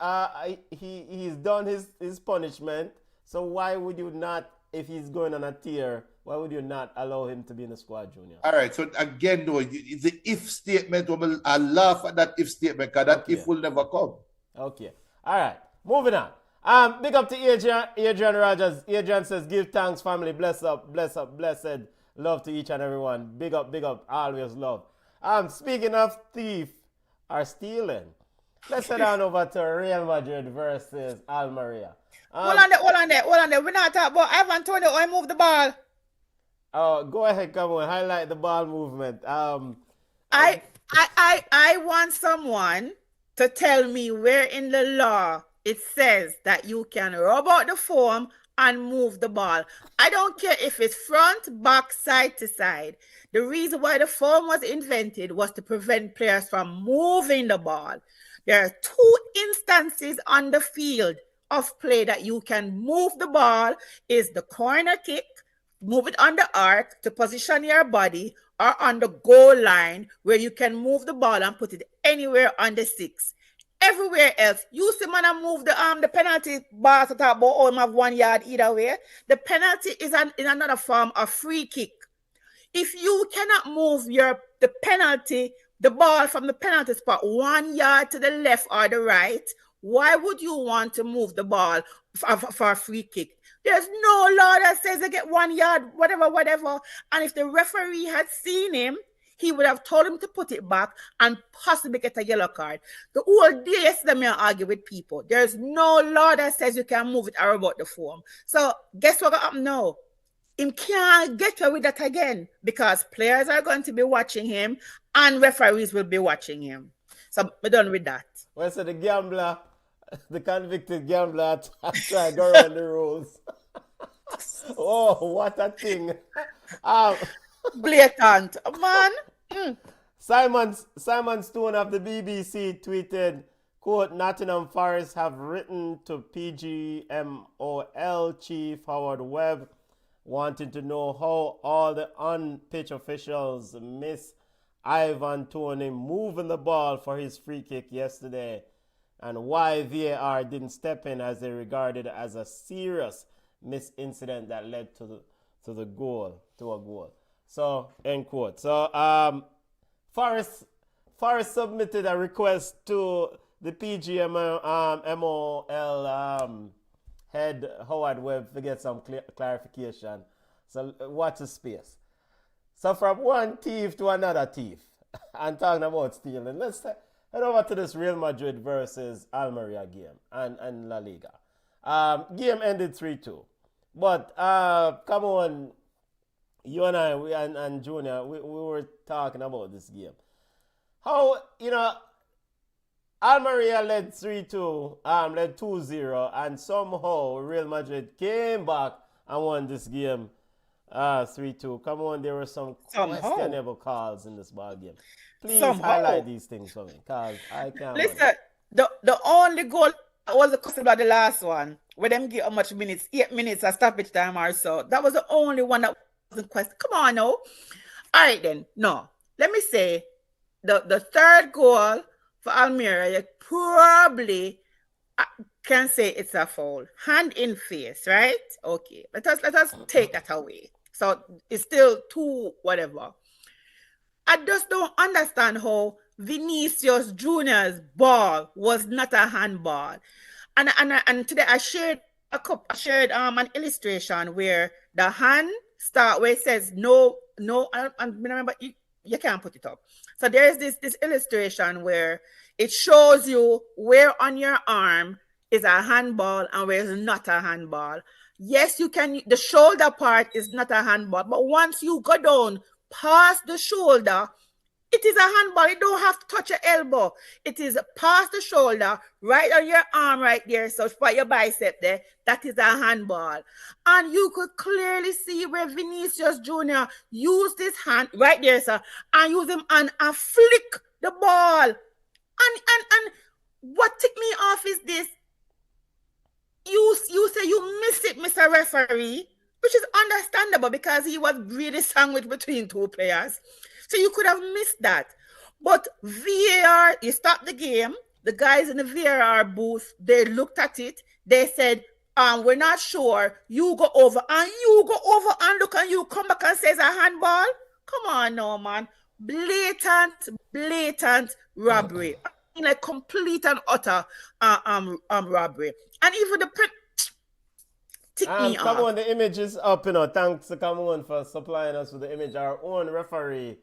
done his punishment. So why would you not, if he's going on a tier, why would you not allow him to be in the squad, Junior? All right. So again, though, the if statement, I laugh at that if statement because that if will never come. Okay. All right. Moving on. Big up to Adrian Rogers. Adrian says, give thanks, family. Bless up, blessed. Love to each and everyone. Big up. Always love. Speaking of thief or stealing, let's head on over to Real Madrid versus Almeria. Hold on there. We're not talking about Ivan Toney or he moved the ball. Oh, go ahead, come on. Highlight the ball movement. I want someone to tell me where in the law it says that you can rub out the foam and move the ball. I don't care if it's front, back, side to side. The reason why the foam was invented was to prevent players from moving the ball. There are 2 instances on the field of play that you can move the ball is the corner kick, move it on the arc to position your body, or on the goal line where you can move the ball and put it anywhere on the 6. Everywhere else, you see man move the penalty bar to talk about him have 1 yard either way. The penalty is another form of free kick. If you cannot move the ball from the penalty spot 1 yard to the left or the right, why would you want to move the ball for a free kick? There's no law that says they get 1 yard, whatever. And if the referee had seen him, he would have told him to put it back and possibly get a yellow card. The whole day yesterday, me argue with people. There's no law that says you can move it or about the form. So guess what happened now? Him can't get away with that again because players are going to be watching him and referees will be watching him. So we're done with that. Well, so the gambler, the convicted gambler, try to go around the rules. Oh, what a thing. Blatant. Man. Simon Stone of the BBC tweeted, quote, Nottingham Forest have written to PGMOL Chief Howard Webb wanting to know how all the on-pitch officials miss Ivan Toney moving the ball for his free kick yesterday and why VAR didn't step in as they regarded it as a serious misincident that led to a goal. So, end quote. So, Forest submitted a request to the PGMOL head Howard Webb to get some clarification. So, watch the space. So, from one thief to another thief, and talking about stealing, let's head over to this Real Madrid versus Almeria game and La Liga. Game ended 3-2. But, come on, you and I and Junior, we were talking about this game. How, Almeria led 3-2, led 2-0, and somehow Real Madrid came back and won this game 3-2. Come on, there were some questionable calls in this ball game. Please highlight these things for me, because I can't. Listen, the only goal was the question about the last one, where them give how much minutes, 8 minutes of stoppage time or so. That was the only one that wasn't question. Come on now. All right then. No. Let me say the third goal for Almeria, you probably can say it's a foul. Hand in face, right? Okay. Let us take that away. So it's still 2 whatever. I just don't understand how Vinicius Junior's ball was not a handball. And today I shared an illustration where the hand start where it says no, and remember you can't put it up. So there's this illustration where it shows you where on your arm is a handball and where is not a handball. Yes, you can, the shoulder part is not a handball, but once you go down past the shoulder, it is a handball. You don't have to touch your elbow. It is past the shoulder, right on your arm right there. So for your bicep there, that is a handball. And you could clearly see where Vinicius Jr. used his hand right there, sir, and use him and flick the ball. And what ticked me off is this. You say you miss it, Mr. Referee, which is understandable because he was really sandwiched between 2 players. So you could have missed that. But VAR, you stopped the game. The guys in the VAR booth, they looked at it. They said, we're not sure. You go over and look and you come back and say it's a handball. Come on now, man. Blatant robbery. I mean, like complete and utter robbery. And even the print tick me come off. on, the image is up, Thanks to come on for supplying us with the image. Our own referee,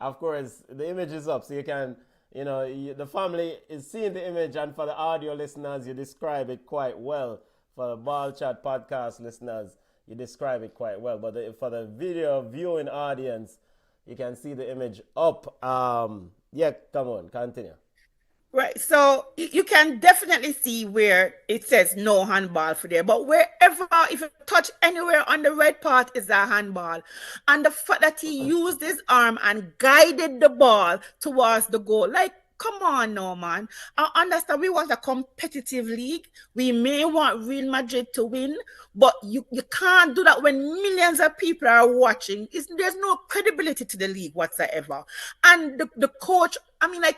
of course, the image is up, so you can, the family is seeing the image, and for the audio listeners, you describe it quite well. For the Ball Chat podcast listeners, you describe it quite well. But for the video viewing audience, you can see the image up. Come on, continue. Right, so you can definitely see where it says no handball for there, but wherever, if you touch anywhere on the red part, is a handball. And the fact that he used his arm and guided the ball towards the goal, like, come on now, man. I understand we want a competitive league. We may want Real Madrid to win, but you can't do that when millions of people are watching. There's no credibility to the league whatsoever. And the coach,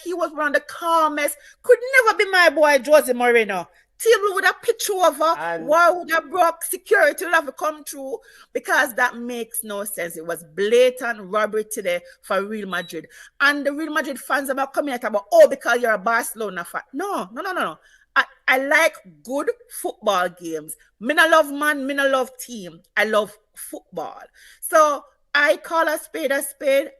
he was one of the calmest. Could never be my boy, Jose Moreno. Table would have pitched over, why would have broke, security would have come through, because that makes no sense. It was blatant robbery today for Real Madrid. And the Real Madrid fans are coming at about, because you're a Barcelona fan. No. I like good football games. Me no love man, me no love team. I love football. So I call a spade,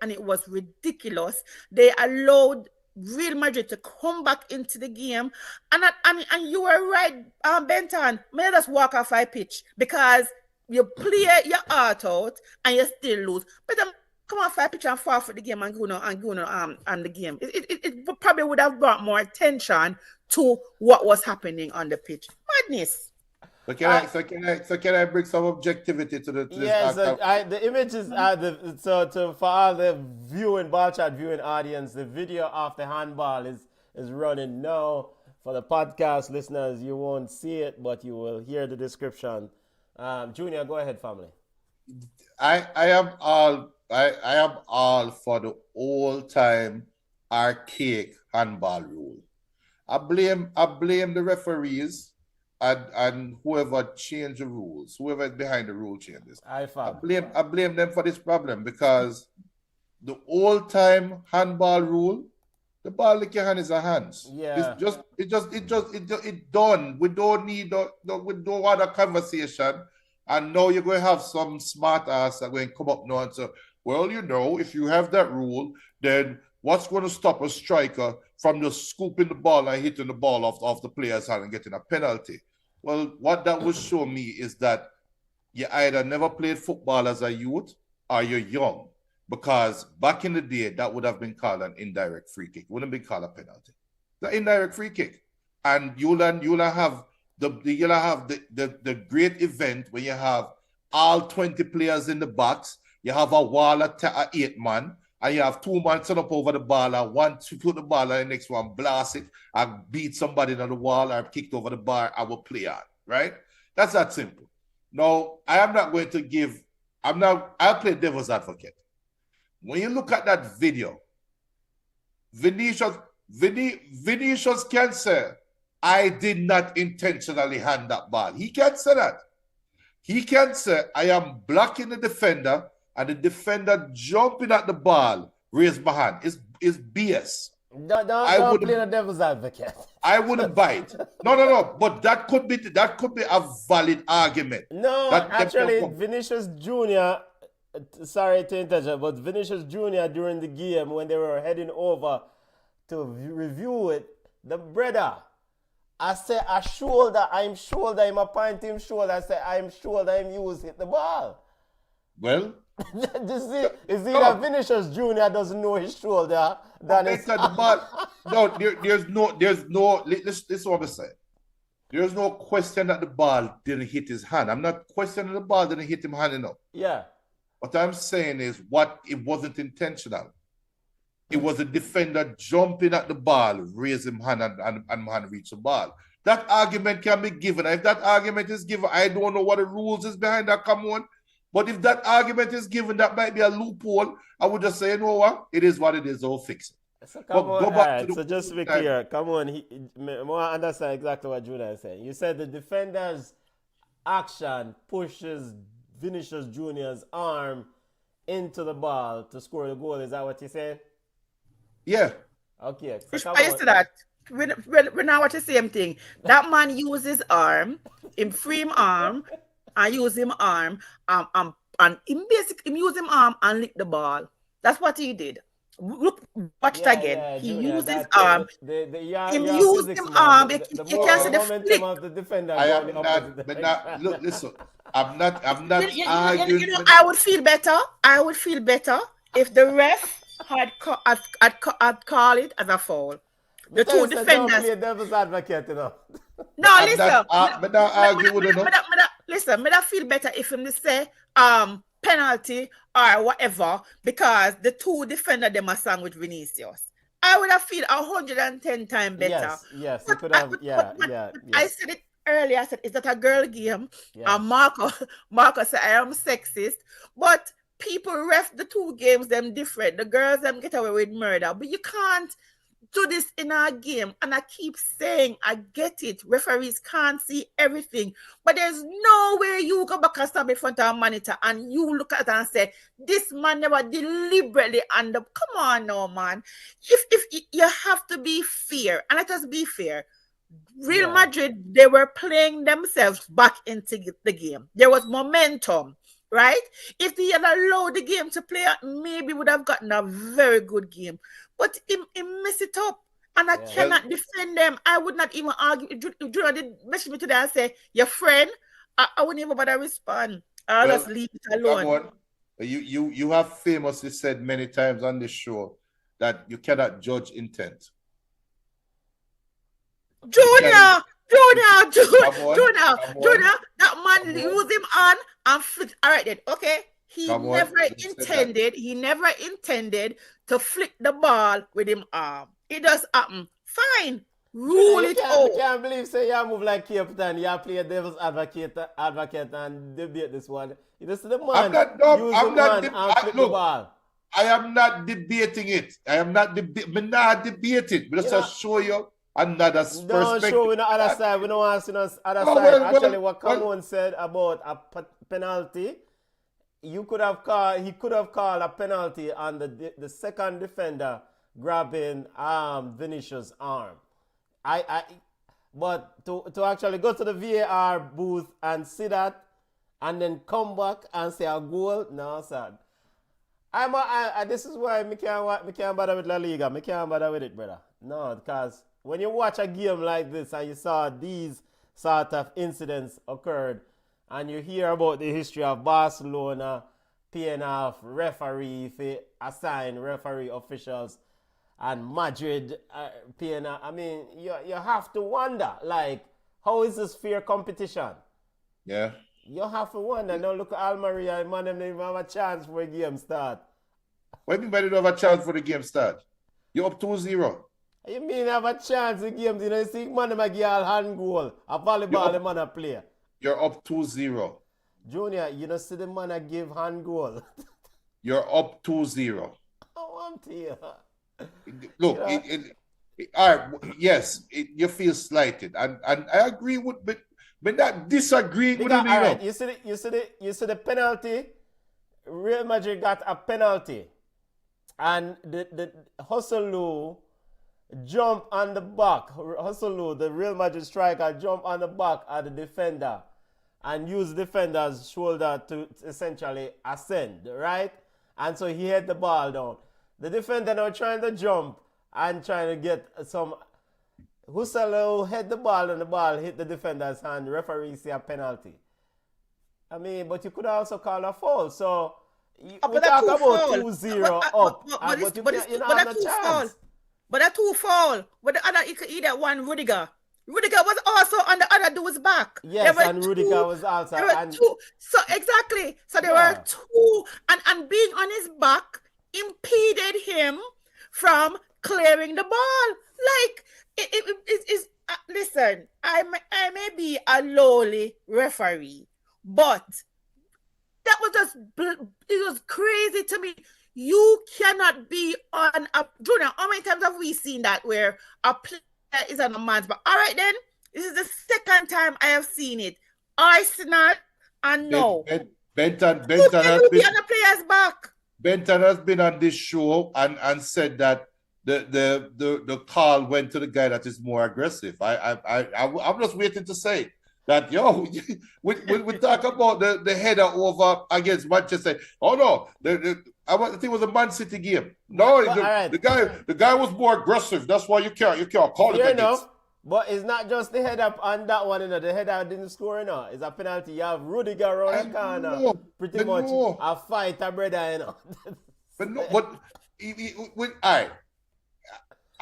and it was ridiculous. They allowed Real Madrid to come back into the game, and you were right, Benton. May I just walk off my pitch because you play your heart out and you still lose. But then come off my pitch and fall for the game and on the game. It probably would have brought more attention to what was happening on the pitch. Madness. So can I bring some objectivity to this? Yes, the images for all the ball chat viewing audience, the video of the handball is running now. For the podcast listeners, you won't see it, but you will hear the description. Junior, go ahead, family. I am all for the old time archaic handball rule. I blame the referees and whoever changed the rules, whoever is behind the rule changes. I blame them for this problem because the old time handball rule, the ball lick your hand is a hands. Yeah. It done. We don't want a conversation. And now you're going to have some smart ass that are going to come up now and say, well, if you have that rule, then what's going to stop a striker from just scooping the ball and hitting the ball off the player's hand and getting a penalty? Well, what that will show me is that you either never played football as a youth or you're young. Because back in the day, that would have been called an indirect free kick. It wouldn't be called a penalty. The indirect free kick. And you'll have the great event when you have all 20 players in the box. You have a wall at 8 man. And you have 2 men set up over the ball, and one to put the ball, and the next one blast it and beat somebody on the wall or kicked over the bar and will play on, right? That's that simple. Now, I'll play devil's advocate. When you look at that video, Vinicius can say, I did not intentionally hand that ball. He can't say that. He can say, I am blocking the defender, and the defender jumping at the ball, raise my hand. It's BS. Don't play the devil's advocate. I wouldn't bite. No. But that could be a valid argument. No, actually, Vinicius Jr., sorry to interject, but Vinicius Jr. during the game when they were heading over to review it, the brother, I say I'm shoulder, I'm a point him shoulder, I say I'm shoulder, I'm used hit the ball. Well, is he that Vinicius Jr. doesn't know his shoulder than his the ball. No, there's no. This is what I'm saying. There's no question that the ball didn't hit his hand. I'm not questioning the ball didn't hit him hand enough. Yeah. What I'm saying is it wasn't intentional. It was a defender jumping at the ball, raise him hand and hand reach the ball. That argument can be given. If that argument is given, I don't know what the rules is behind that. Come on. But if that argument is given, that might be a loophole. I would just say, you know what? It is what it is. I'll fix it. So come on, right. So just to be clear, come on. I understand exactly what Junior is saying. You said the defender's action pushes Vinicius Jr.'s arm into the ball to score the goal. Is that what you said? Yeah. Okay. So I used to that. We're now watching the same thing. That man uses arm, him free him arm, and use him arm, and him basically use him arm and lick the ball. That's what he did. Look, watch it again. Yeah, he Junior, used his arm. He used his arm. You can see the flick. Of the defender. I am not. But not. Look, listen. I'm not arguing. I would feel better if the ref had called it as a foul. The two defenders. Don't play devil's advocate, No, listen. But not argue with it. Listen, I feel better if him say penalty or whatever because the two defenders them a song with Vinicius. I would have feel 110 times better. Yes, you could have. Yeah. I said it earlier. I said, "Is that a girl game?" Yeah. And Marco said, "I am sexist," but people ref the two games them different. The girls them get away with murder, but you can't do this in our game. And I keep saying, I get it. Referees can't see everything. But there's no way you go back and stand in front of a monitor and you look at it and say, this man never deliberately end up. Come on now, man. If you have to be fair, and let us be fair. Real Madrid, they were playing themselves back into the game. There was momentum. right? If he had allowed the game to play out, maybe would have gotten a very good game. But he messed it up. And I cannot defend them. I would not even argue. Junior did message me today and say, your friend, I wouldn't even bother respond. I'll just leave it alone. Come on. You have famously said many times on this show that you cannot judge intent. Junior, that man used him on and flicked. All right then, okay. He never intended to flick the ball with him arm. It just happened. Fine. Rule it out. I can't believe say you move like Cape Town. You play a devil's advocate and debate this one. You just the man the ball. I am not debating it. I am not debating. But just show you another perspective. Don't show the other side. We don't want to see the other side. Actually, what Cameron said about a penalty, he could have called a penalty on the second defender grabbing Vinicius' arm. But to actually go to the VAR booth and see that and then come back and say a goal, no, sad. This is why I can't bother with La Liga. I can't bother with it, brother. No, because when you watch a game like this and you saw these sort of incidents occurred and you hear about the history of Barcelona paying off referee, assign referee officials, and Madrid paying off, I mean, you have to wonder, like, how is this fair competition? Yeah. You have to wonder. Now look at Almeria, man, them didn't even have a chance for a game start. What do you mean by they don't have a chance for the game start? You're up 2-0. You mean have a chance in games? You know, you see man them give all hand goal. A volleyball the man a play. You're up 2-0. Junior, you don't see the man a give hand goal. You're up 2-0. I want to hear. Look, all right, yes, you feel slighted. And I agree with but not disagreeing with him. All right, you see the penalty. Real Madrid got a penalty. And the Hustle jump on the back. Hustle, the Real Madrid striker, jump on the back of the defender and use the defender's shoulder to essentially ascend, right? And so he hit the ball down. The defender now trying to jump and trying to get some. Hustle hit the ball and the ball hit the defender's hand. The referee see a penalty. I mean, but you could also call a foul. So we talk about 2-0 up. But that's two foul. But the other, you could either one Rudiger. Rudiger was also on the other dude's back. Yes, and Rudiger was also. Two. So exactly. So there were two, and being on his back impeded him from clearing the ball. Like it is. Listen, I may be a lowly referee, but that was just, it was crazy to me. You cannot be on a, Junior, how many times have we seen that where a player is on a man's back? All right then, this is the second time I have seen it. Arsenal and no. Benton has been on a player's back. Benton has been on this show and said that the call went to the guy that is more aggressive. I'm just waiting to say that, we talk about the header over against Manchester. Oh no, I think it was a Man City game. No, the guy was more aggressive. That's why you can't call it against. But it's not just the header on that one, The header didn't score, It's a penalty. You have Rudiger around the corner. Pretty much a fight, brother, But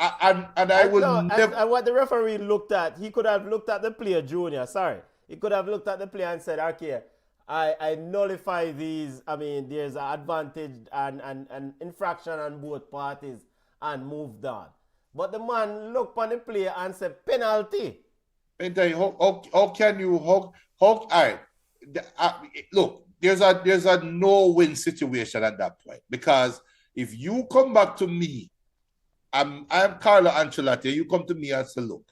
I will never. And what the referee looked at, he could have looked at the player, Junior. Sorry, he could have looked at the player and said, "Okay, I nullify these. I mean, there's an advantage and infraction on both parties," and moved on. But the man looked on the player and said, "Penalty." How can you look? There's a no-win situation at that point, because if you come back to me, I'm Carlo Ancelotti. You come to me and say, look,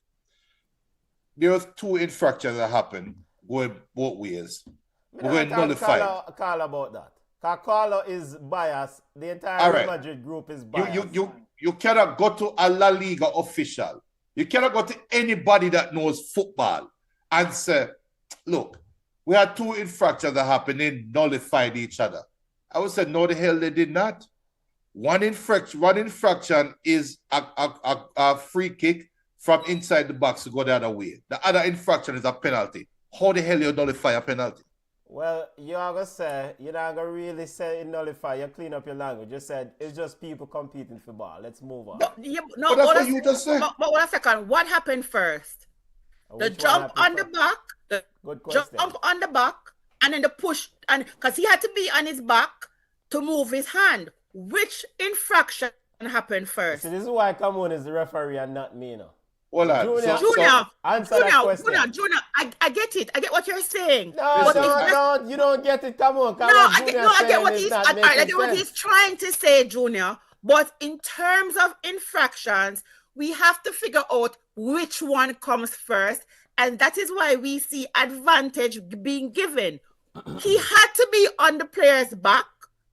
there's two infractions that happened going both ways. We're going to nullify. Carlo about that. Because Carlo is biased. The entire Real Madrid group is biased. You cannot go to a La Liga official. You cannot go to anybody that knows football and say, look, We had two infractions that happened, they nullified each other. I would say, no, the hell they did not. One infraction is a free kick from inside the box to go the other way. The other infraction is a penalty. How the hell you nullify a penalty? Well, you're not gonna really say nullify. You clean up your language. You said it's just people competing for ball. Let's move on. But that's what you just said. But 1 second. What happened first? The jump on the back, the jump on the back, and then the push, and because he had to be on his back to move his hand. Which infraction happened first? So this is why Cameron is the referee and not me, no. Hold on. Junior, answer that question. Junior, I get it. I get what you're saying. No, you don't get it. Come on. I get what he's trying to say, Junior. But in terms of infractions, we have to figure out which one comes first, and that is why we see advantage being given. He had to be on the player's back,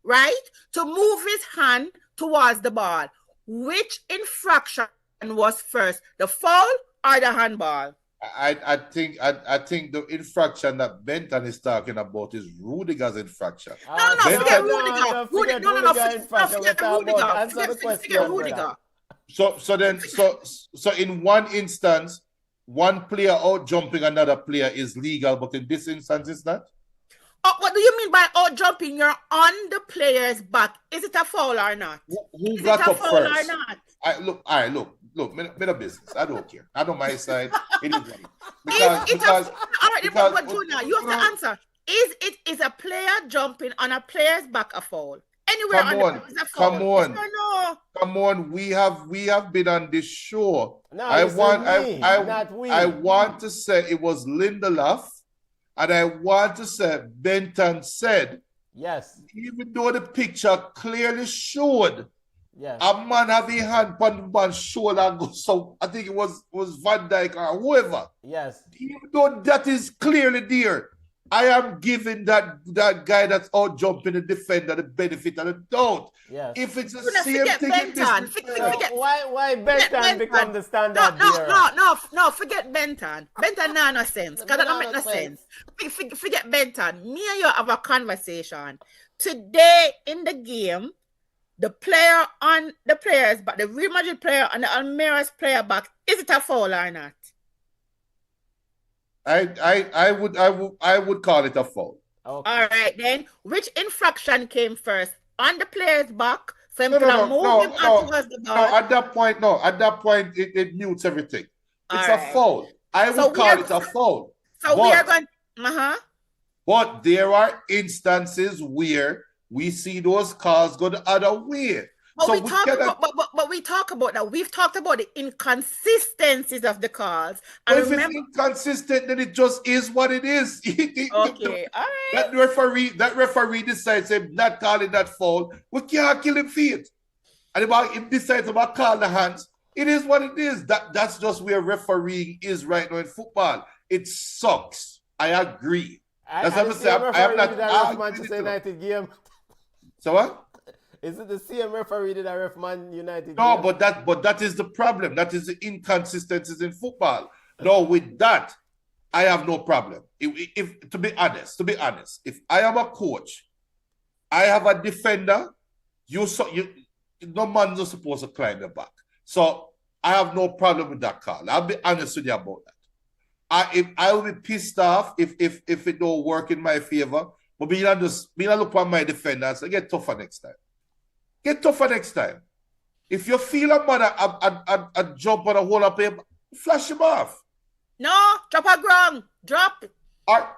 right, to move his hand towards the ball. Which infraction was first, the foul or the handball? I think the infraction that Benton is talking about is Rudiger's infraction. Forget Rudiger. Forget Rudiger. So in one instance, one player out jumping another player is legal, but in this instance it's not. What do you mean by out jumping? You're on the player's back. Is it a foul or not? Who got up first? Look, me the business. I don't care. I know my side. It is because but Junior, you have to answer. Is a player jumping on a player's back a foul? Anywhere Come on. We have been on this show. No, I want to say it was Lindelof, and I want to say Benton said, yes, even though the picture clearly showed a man having hand on the man's shoulder, so I think it was Van Dijk or whoever. Yes. Even though that is clearly there, I am giving that guy that's out jumping the defender the benefit of the doubt. Yes. If it's the same thing, why Benton become the standard? No, forget Benton. Benton no sense. Because that don't make no sense. Forget Benton. Me and you have a conversation. Today in the game, the player on the players back, the Real Madrid player on the Almeras player back, is it a foul or not? I would call it a foul. Okay. All right, then which infraction came first? On the player's back, so him move him towards the ball. At that point, it mutes everything. It's a foul. I would call it a foul. So we are going. But there are instances where we see those calls go the other way. But we talk about that. We've talked about the inconsistencies of the calls. And if it's inconsistent, then it just is what it is. Okay, all right. That referee decides him not calling that foul. We can't kill him for it. And if he decides about call the hands, it is what it is. That's just where refereeing is right now in football. It sucks. I agree. That's what I'm saying. I'm not Manchester United game. So what? Is it the same referee that ref Man United? No, but that is the problem. That is the inconsistencies in football. No, with that, I have no problem. If to be honest, if I am a coach, I have a defender. No man's not supposed to climb the back. So I have no problem with that call. I'll be honest with you about that. I will be pissed off if it don't work in my favor. But me not look at my defender and say, get tougher next time. Get tougher next time. If you feel a man a jump on a hole up here, flash him off. No, drop a ground. Drop. Well,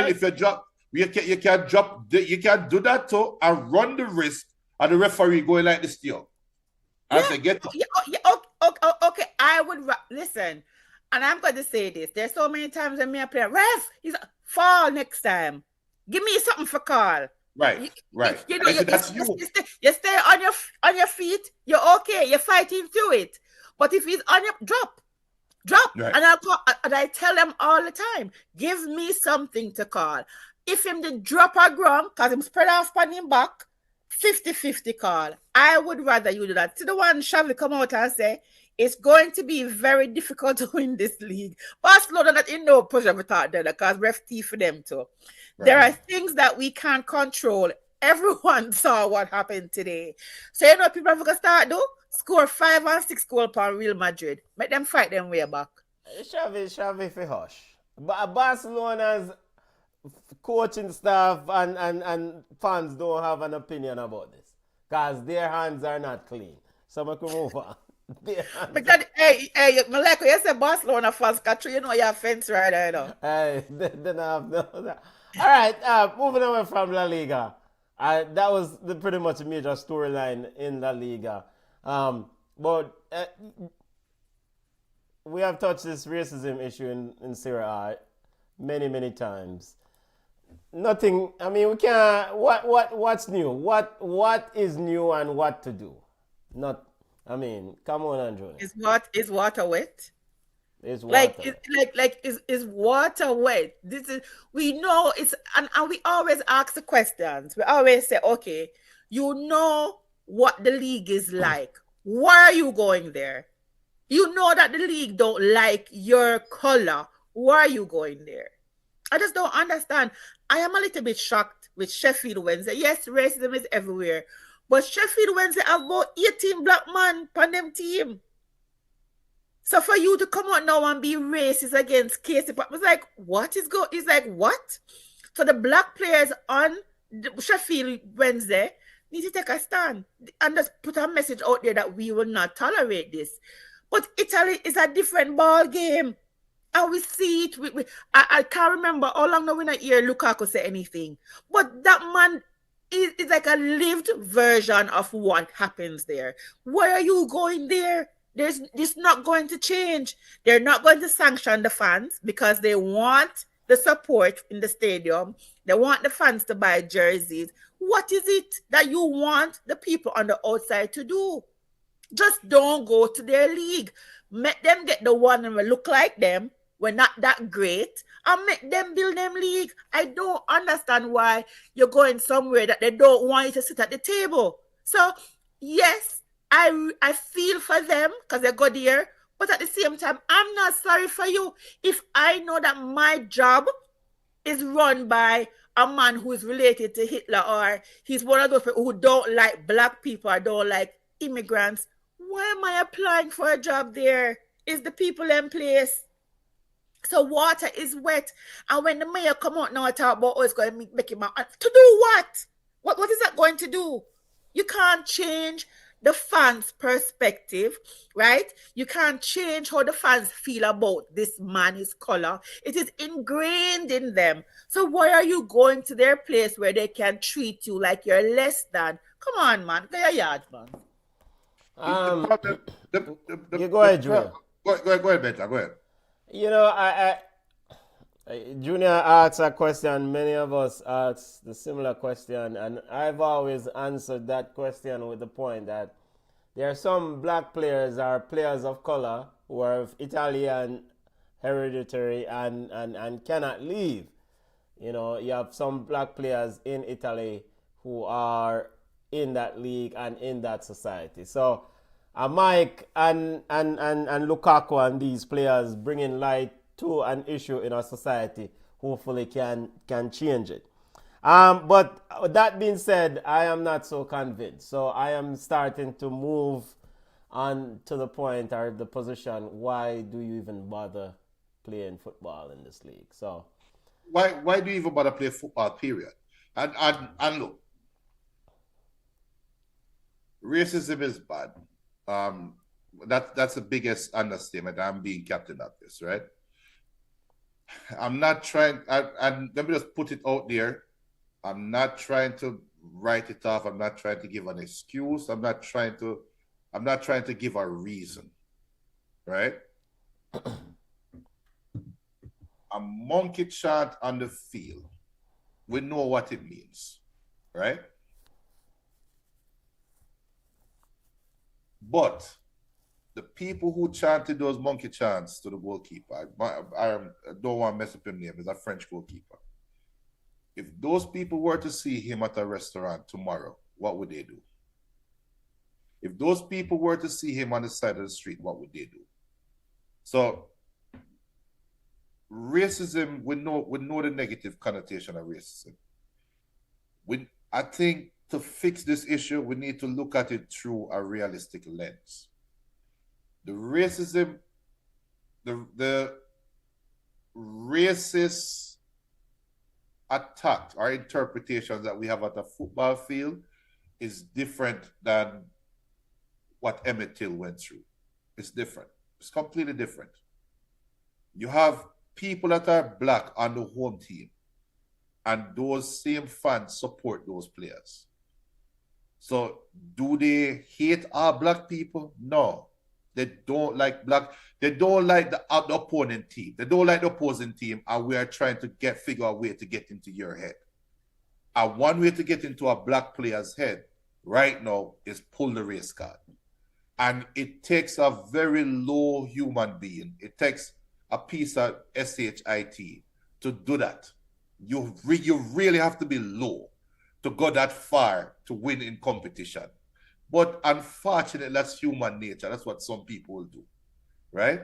if you drop, you can drop. You can do that too and run the risk of the referee going like this to you. Okay, I would listen, and I'm going to say this. There's so many times when me play ref, he's fall next time. Give me something for call. Right. You know, you stay on your feet. You're okay. You're fighting through it. But if he's on your drop, right. And I tell them all the time, give me something to call. If him the drop a ground, cause him spread off on him back, 50-50 call. I would rather you do that. See the one Shavli come out and say, it's going to be very difficult to win this league. Barcelona not in no pressure of thought there because ref tea for them too. There are things that we can't control. Everyone saw what happened today. So you know what people have to start do? Score 5 and 6 goals upon Real Madrid. Make them fight them way back. Xavi for hush. Barcelona's coaching staff and fans don't have an opinion about this because their hands are not clean. So we can move on. Because, hey, Maleko, you say Barcelona fans, Katru, you know your fence right there, though. Hey, they don't have no. All right, moving away from La Liga. That was pretty much a major storyline in La Liga. But we have touched this racism issue in Serie A many times. Nothing. I mean, we can't. What's new? What is new and what to do? Not. I mean, come on, Andrew. Is water wet? Is water is water wet? This is we know it's and we always ask the questions. We always say, okay, you know what the league is like. Why are you going there? You know that the league don't like your color. Why are you going there? I just don't understand. I am a little bit shocked with Sheffield Wednesday. Yes, racism is everywhere. But Sheffield Wednesday have about 18 black men on them team. So for you to come out now and be racist against Casey, it's like, what is going? It's like, what? So the black players on Sheffield Wednesday need to take a stand and just put a message out there that we will not tolerate this. But Italy is a different ball game. And we see it. I can't remember how long now we not hear Lukaku say anything. But that man is like a lived version of what happens there. Why are you going there? It's not going to change. They're not going to sanction the fans because they want the support in the stadium. They want the fans to buy jerseys. What is it that you want the people on the outside to do? Just don't go to their league. Make them get the one and look like them. We're not that great. And make them build them league. I don't understand why you're going somewhere that they don't want you to sit at the table. So, yes, I feel for them because they go there. But at the same time, I'm not sorry for you. If I know that my job is run by a man who is related to Hitler or he's one of those people who don't like black people or don't like immigrants, why am I applying for a job there? Is the people in place? So water is wet. And when the mayor come out now and talk about, oh, it's going to make him out. To do what? What is that going to do? You can't change the fans' perspective, right? You can't change how the fans feel about this man, his color. It is ingrained in them. So why are you going to their place where they can treat you like you're less than? Come on, man. Go your yard, man. You go ahead, Junior. Go ahead, Beta. Go ahead. You know, Junior asked a question. Many of us asked the similar question, and I've always answered that question with the point that there are some black players or players of color who are of Italian hereditary and cannot leave. You know, you have some black players in Italy who are in that league and in that society. So Mike and Lukaku and these players bringing light to an issue in our society hopefully can change it. But that being said, I am not so convinced. So I am starting to move on to the point or the position, why do you even bother playing football in this league? So why do you even bother play football, period? And look, racism is bad. That's the biggest understatement. I'm being captain of this, right? I'm not trying, and let me just put it out there. I'm not trying to write it off. I'm not trying to give an excuse. I'm not trying to give a reason, right? A monkey chant on the field, we know what it means, right? But the people who chanted those monkey chants to the goalkeeper, I don't want to mess up his name, he's a French goalkeeper. If those people were to see him at a restaurant tomorrow, what would they do? If those people were to see him on the side of the street, what would they do? So racism, we know the negative connotation of racism. I think to fix this issue, we need to look at it through a realistic lens. The racism, the racist attack or interpretations that we have at a football field is different than what Emmett Till went through. It's different. It's completely different. You have people that are black on the home team, and those same fans support those players. So do they hate our black people? No. They don't like black. They don't like the opponent team. They don't like the opposing team, and we are trying to figure a way to get into your head. And one way to get into a black player's head right now is pull the race card. And it takes a very low human being. It takes a piece of SHIT to do that. You really have to be low to go that far to win in competition. But unfortunately, that's human nature. That's what some people will do, right?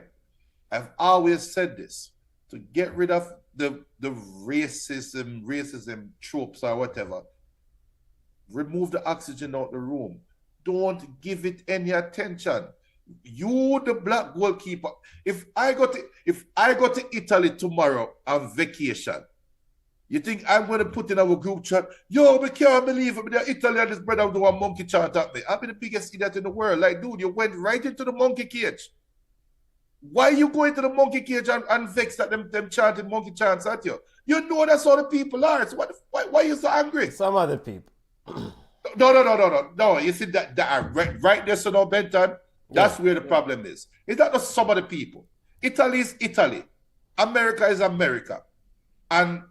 I've always said this. To get rid of the racism tropes or whatever, remove the oxygen out the room. Don't give it any attention. You, the black goalkeeper, if I go to Italy tomorrow on vacation, you think I'm going to put in our group chat, yo, we can't believe it, the Italian brother do a monkey chant at me. I'll be the biggest idiot in the world. Like, dude, you went right into the monkey cage. Why you going to the monkey cage and vex that them chanting monkey chants at you? You know that's how the people are. So why are you so angry? Some other people. No. You see that right there, so now, Benton, that's where the problem is. It's not just some of the people. Italy is Italy. America is America. And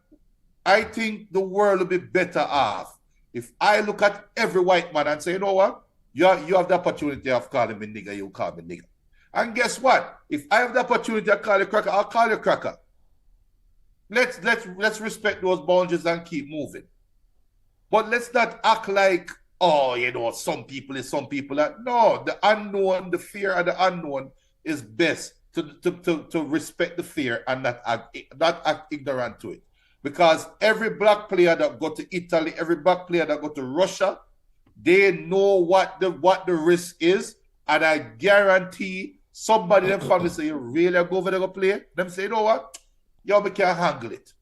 I think the world will be better off if I look at every white man and say, you know what? You have the opportunity of calling me nigger, you call me nigger. And guess what? If I have the opportunity to call you cracker, I'll call you cracker. Let's respect those boundaries and keep moving. But let's not act like, oh, you know, some people is some people that. No, the unknown, the fear of the unknown is best to respect the fear and not act ignorant to it. Because every black player that go to Italy, every black player that go to Russia, they know what the risk is, and I guarantee somebody in them family say, you really go over there to play? Them say, you know what? Yo, we can't handle it.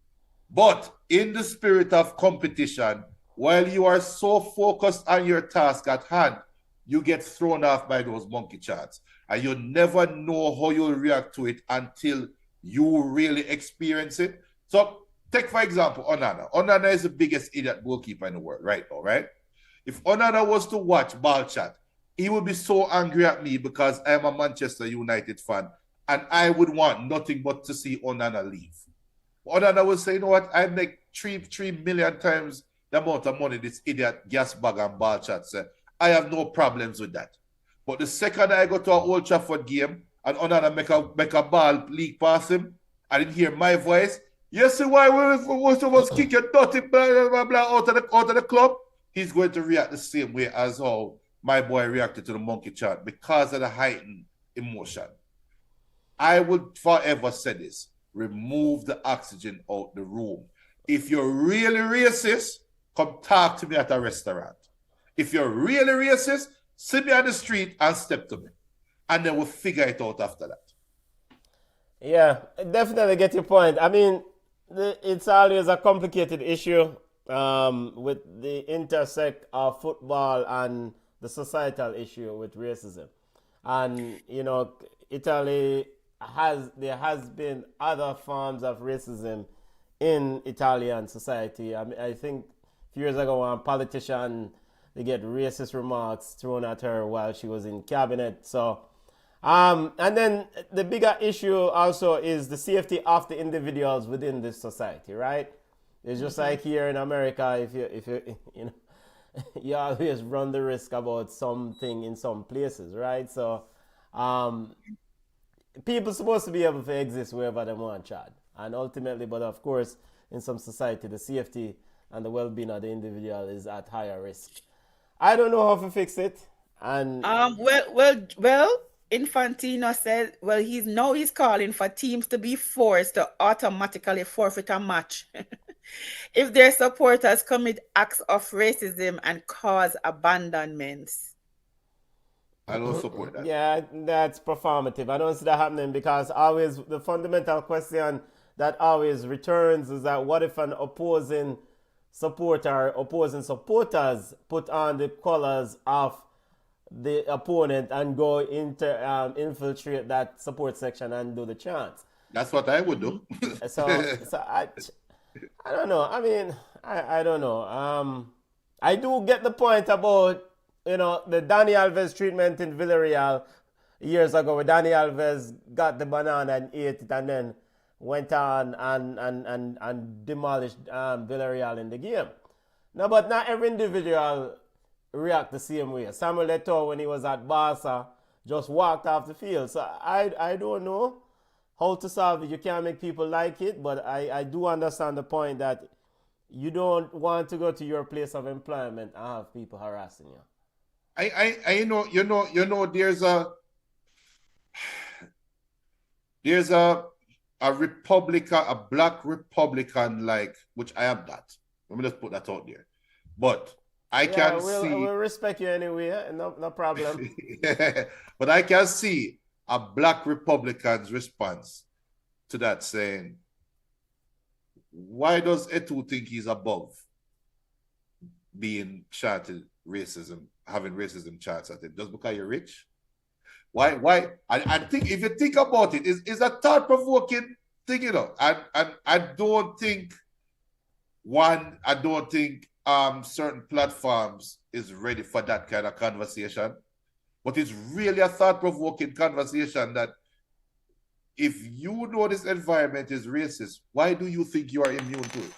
But in the spirit of competition, while you are so focused on your task at hand, you get thrown off by those monkey chants. And you never know how you'll react to it until you really experience it. So take, for example, Onana. Onana is the biggest idiot goalkeeper in the world right now, right? If Onana was to watch ball chat, he would be so angry at me because I'm a Manchester United fan and I would want nothing but to see Onana leave. Onana would say, you know what, I make 3 million times the amount of money this idiot gas bag and ball chat said. I have no problems with that. But the second I go to an Old Trafford game and Onana make a ball leak past him, I didn't hear my voice. You see why most of us kick your dirty blah, blah, blah, out of the club? He's going to react the same way as how my boy reacted to the monkey chant because of the heightened emotion. I would forever say this. Remove the oxygen out the room. If you're really racist, come talk to me at a restaurant. If you're really racist, see me on the street and step to me. And then we'll figure it out after that. Yeah, I definitely get your point. I mean, it's always a complicated issue with the intersect of football and the societal issue with racism. And, you know, there has been other forms of racism in Italian society. I mean, I think a few years ago, a politician, they get racist remarks thrown at her while she was in cabinet. So, and then the bigger issue also is the safety of the individuals within this society, right? It's just like here in America, if you know, you always run the risk about something in some places, right? So, people supposed to be able to exist wherever they want, Chad. And ultimately, but of course, in some society, the safety and the well-being of the individual is at higher risk. I don't know how to fix it. And Well, Infantino said, well, he's calling for teams to be forced to automatically forfeit a match if their supporters commit acts of racism and cause abandonments. I don't support that. yeah, that's performative. I don't see that happening because always the fundamental question that always returns is that what if an opposing supporter, opposing supporters put on the colors of the opponent and go infiltrate that support section and do the chants. That's what I would do. I don't know. I mean, I don't know. I do get the point about the Dani Alves treatment in Villarreal years ago, where Dani Alves got the banana and ate it, and then went on and demolished Villarreal in the game. No, but not every individual react the same way. Samuel Eto'o, when he was at Barca, just walked off the field. So I don't know how to solve it. You can't make people like it, but I do understand the point that you don't want to go to your place of employment and have people harassing you. I know there's a Republican, a black Republican, like, which I am not. Let me just put that out there. But I can see. We'll respect you anyway. No problem. But I can see a black Republican's response to that, saying, why does Eto'o think he's above being chanted racism, having racism chants at it? Just because you're rich? Why? I think if you think about it, it's a thought-provoking thing, I don't think certain platforms is ready for that kind of conversation. But it's really a thought-provoking conversation that if you know this environment is racist, why do you think you are immune to it?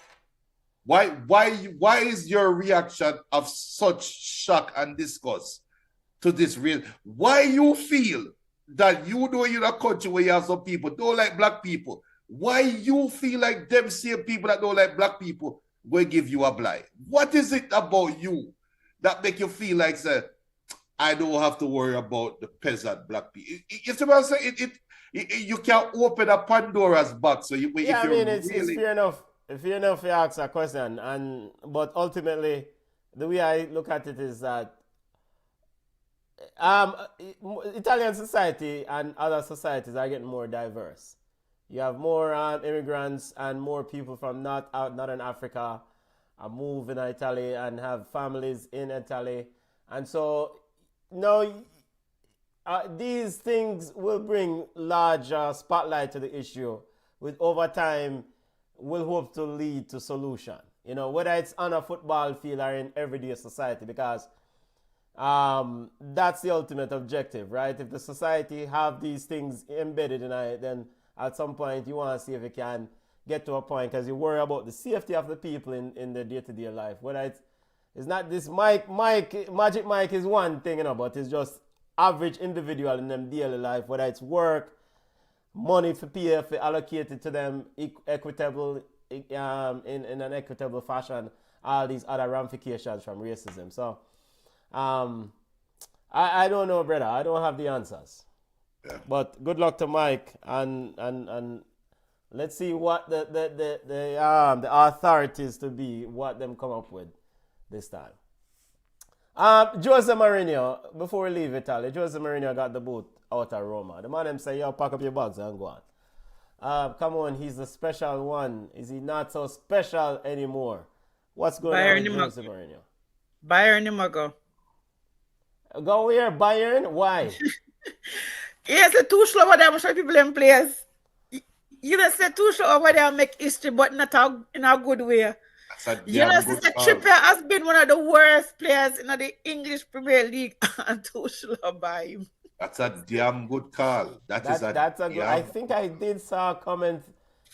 Why is your reaction of such shock and disgust to this real? Why you feel that you know in a country where you have some people don't like black people? Why you feel like them same people that don't like black people will give you a blind? What is it about you that make you feel like, say, I don't have to worry about the peasant black people? You see what I'm saying? You can't open a Pandora's box. So it's fair enough. Fair enough you ask a question, but ultimately, the way I look at it is that Italian society and other societies are getting more diverse. You have more immigrants and more people from Northern Africa move in Italy and have families in Italy. And so, these things will bring larger spotlight to the issue, with over time will hope to lead to solution. Whether it's on a football field or in everyday society, because that's the ultimate objective, right? If the society have these things embedded in it, then at some point you want to see if it can get to a point, because you worry about the safety of the people in their day-to-day life. Whether it's not this Magic Mike is one thing, but it's just average individual in them daily life, whether it's work, money for PF allocated to them equitable in an equitable fashion, all these other ramifications from racism. So I don't know, brother. I don't have the answers. Yeah. But good luck to Mike, and let's see what the authorities to be, what them come up with this time. Jose Mourinho, before we leave Italy, Jose Mourinho got the boot out of Roma. The man them say, yo, pack up your bags and go on. Come on, he's the special one. Is he not so special anymore? What's going on with Jose Mourinho? Bayern him go. Go where? Bayern? Why? Yes, a too slow over there. I'm sure people in players. You know, say too slow over there make history, but not in a good way. You know, Sister Trippier has been one of the worst players in the English Premier League, and too slow by him. That's a damn good call. That's a good. I think I did saw a comment.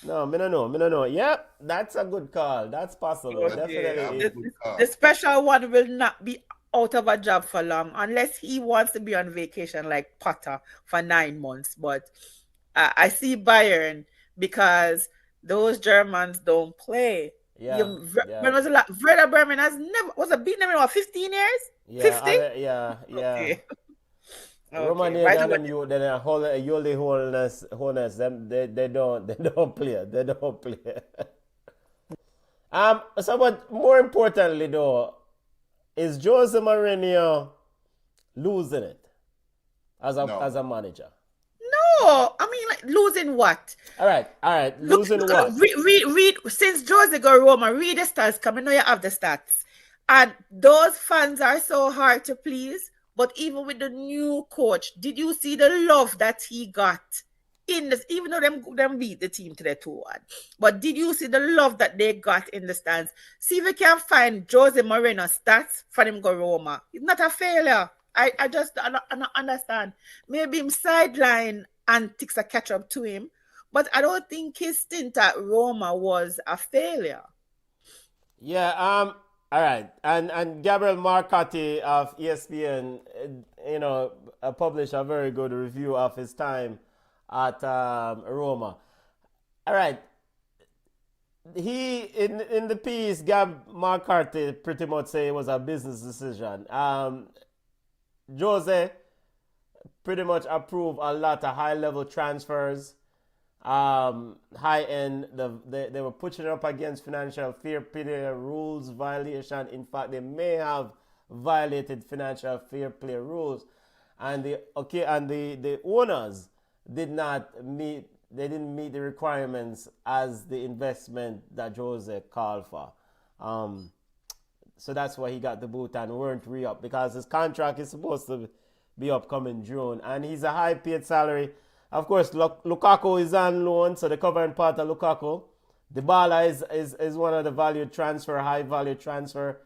No, me no know. Yep, that's a good call. That's possible. Definitely. The special one will not be out of a job for long unless he wants to be on vacation like Potter for 9 months. But I see Bayern because those Germans don't play. Yeah. When was the last? Verde Bremen has never beaten them in 15 years. Yeah, 50? yeah. Okay. Okay. Romania Right. and them you then a whole wholeness them they don't they don't play. They don't play. So but more importantly though, is Jose Mourinho losing it as No. a manager? No, I mean, like, losing what? All right. Look, Losing what? read. Since Jose go Roma, read the stats. Come, I know you have the stats, and those fans are so hard to please. But even with the new coach, did you see the love that he got in this? Even though them beat the team to the 2-1, but did you see the love that they got in the stands? See if we can find Jose Mourinho stats for him go Roma. It's not a failure. I just I don't understand. Maybe him sideline antics a catch up to him, but I don't think his stint at Roma was a failure. Yeah, all right. And Gabriel Marcotti of ESPN, published a very good review of his time at Roma. All right. He in the piece, Gab Marcotti pretty much say it was a business decision. Jose pretty much approved a lot of high level transfers, high end. They were pushing it up against financial fair play rules violation. In fact, they may have violated financial fair play rules, and the owners did not meet. They didn't meet the requirements as the investment that Jose called for. So that's why he got the boot and weren't re-up because his contract is supposed to be upcoming June, and he's a high-paid salary. Of course, Lukaku is on loan, so the covering part of Lukaku. Dybala is one of the high-value transfer,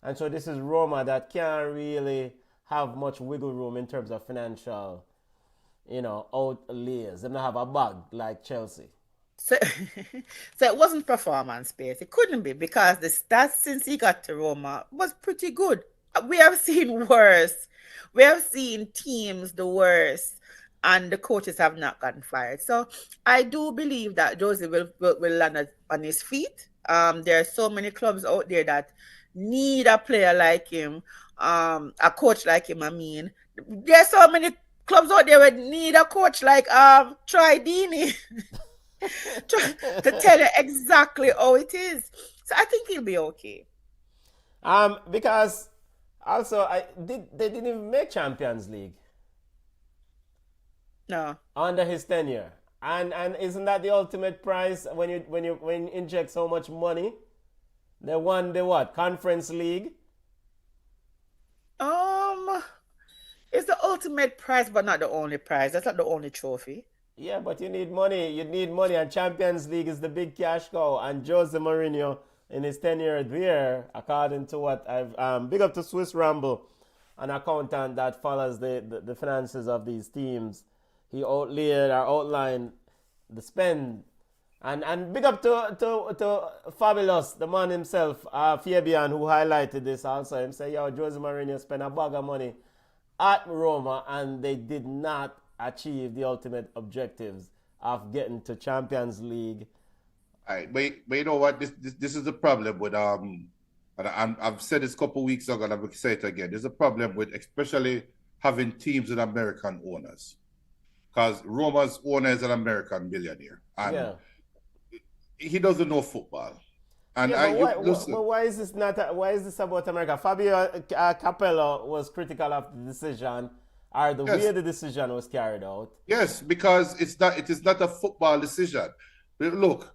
and so this is Roma that can't really have much wiggle room in terms of financial, outlays. They don't have a bag like Chelsea. So, so it wasn't performance based. It couldn't be because the stats since he got to Roma was pretty good. We have seen worse. We have seen teams the worst, and the coaches have not gotten fired. So I do believe that Jose will land on his feet. There are so many clubs out there that need a player like him, a coach like him. I mean, there are so many clubs out there that need a coach like Troy Deeney. to tell you exactly how it is. So I think he'll be okay. Because also they didn't even make Champions League No. under his tenure. And isn't that the ultimate prize when you inject so much money? They won the what? Conference League? It's the ultimate prize, but not the only prize. That's not the only trophy. Yeah, but you need money. You need money, and Champions League is the big cash cow. And Jose Mourinho, in his tenure there, according to what I've big up to Swiss Ramble, an accountant that follows the finances of these teams. He outlined the spend, and big up to Fabulous, the man himself, Fabian, who highlighted this also. Him say, yo, Jose Mourinho spent a bag of money at Roma, and they did not achieve the ultimate objectives of getting to Champions League. All right, but you know what? This is the problem with and I've said this a couple of weeks ago, and I'll say it again. There's a problem with especially having teams with American owners, because Roma's owner is an American billionaire, and he doesn't know football. And why is this not? Why is this about America? Fabio Capello was critical of the decision, or the way the decision was carried out. Yes, because it is not a football decision. But look,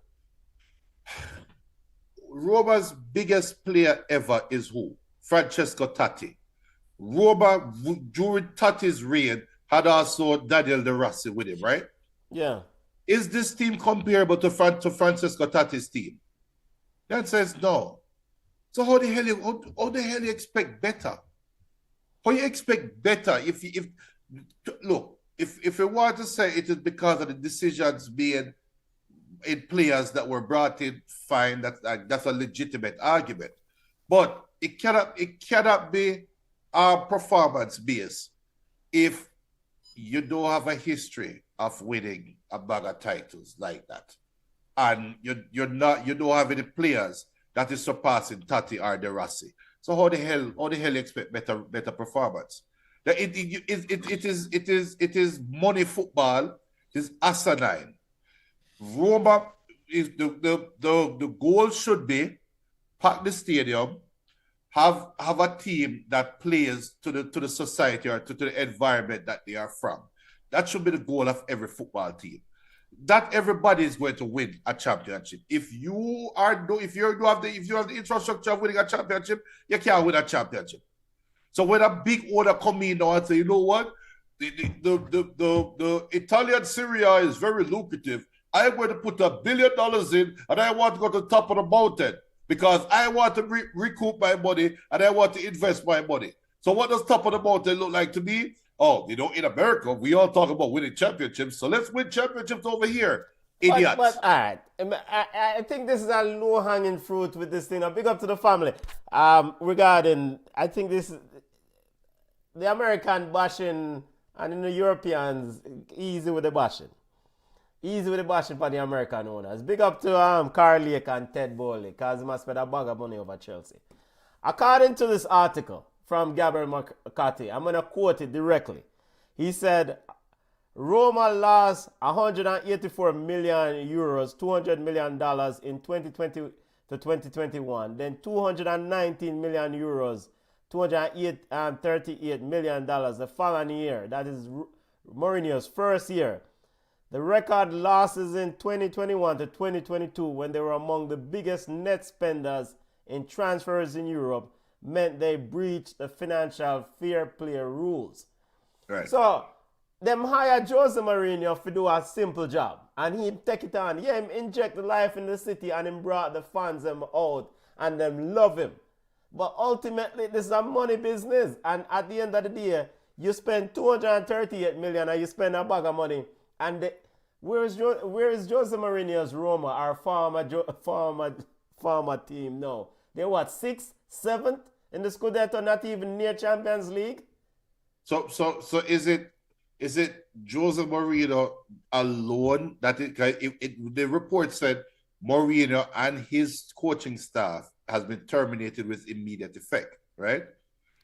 Roma's biggest player ever is who? Francesco Totti. Roma, during Totti's reign, had also Daniel De Rossi with him, right? Yeah. Is this team comparable to Francesco Totti's team? The answer is no. So how the hell you expect better? How you expect better if you want to say it is because of the decisions being in players that were brought in, fine, that's a legitimate argument. But it cannot be performance based if you don't have a history of winning a bag of titles like that, and you don't have any players that is surpassing Totti or De Rossi. So how the hell you expect better performance? It is money football. It is asinine. Roma is the goal should be pack the stadium, have a team that plays to the society or to the environment that they are from. That should be the goal of every football team. Not everybody is going to win a championship. If you have the infrastructure of winning a championship, you can't win a championship. So when a big order come in now and say, you know what, the Italian Serie A is very lucrative. I'm going to put $1 billion in, and I want to go to the top of the mountain because I want to recoup my money and I want to invest my money. So what does top of the mountain look like to me? Oh, in America, we all talk about winning championships, so let's win championships over here. Idiots. But all right, I think this is a low-hanging fruit with this thing. Now, big up to the family. Regarding, I think this is the American bashing and the Europeans easy with the bashing. Easy with the bashing for the American owners. Big up to Carl Lake and Ted Bowley, because he must spend a bag of money over Chelsea. According to this article from Gabriel McCarthy, I'm going to quote it directly. He said, Roma lost 184 million euros, $200 million in 2020 to 2021. Then 219 million euros, $238 million the following year. That is Mourinho's first year. The record losses in 2021 to 2022, when they were among the biggest net spenders in transfers in Europe, meant they breached the financial fair play rules. Right. So, them hire Jose Mourinho to do a simple job. And he take it on. Yeah, him inject the life in the city and him brought the fans them out and them love him. But ultimately, this is a money business. And at the end of the day, you spend 238 million and you spend a bag of money. And where is Jose Mourinho's Roma, our former team now? They're what, 6th, 7th in the Scudetto, not even near Champions League? So is it Jose Mourinho alone that the report said Mourinho and his coaching staff has been terminated with immediate effect, right?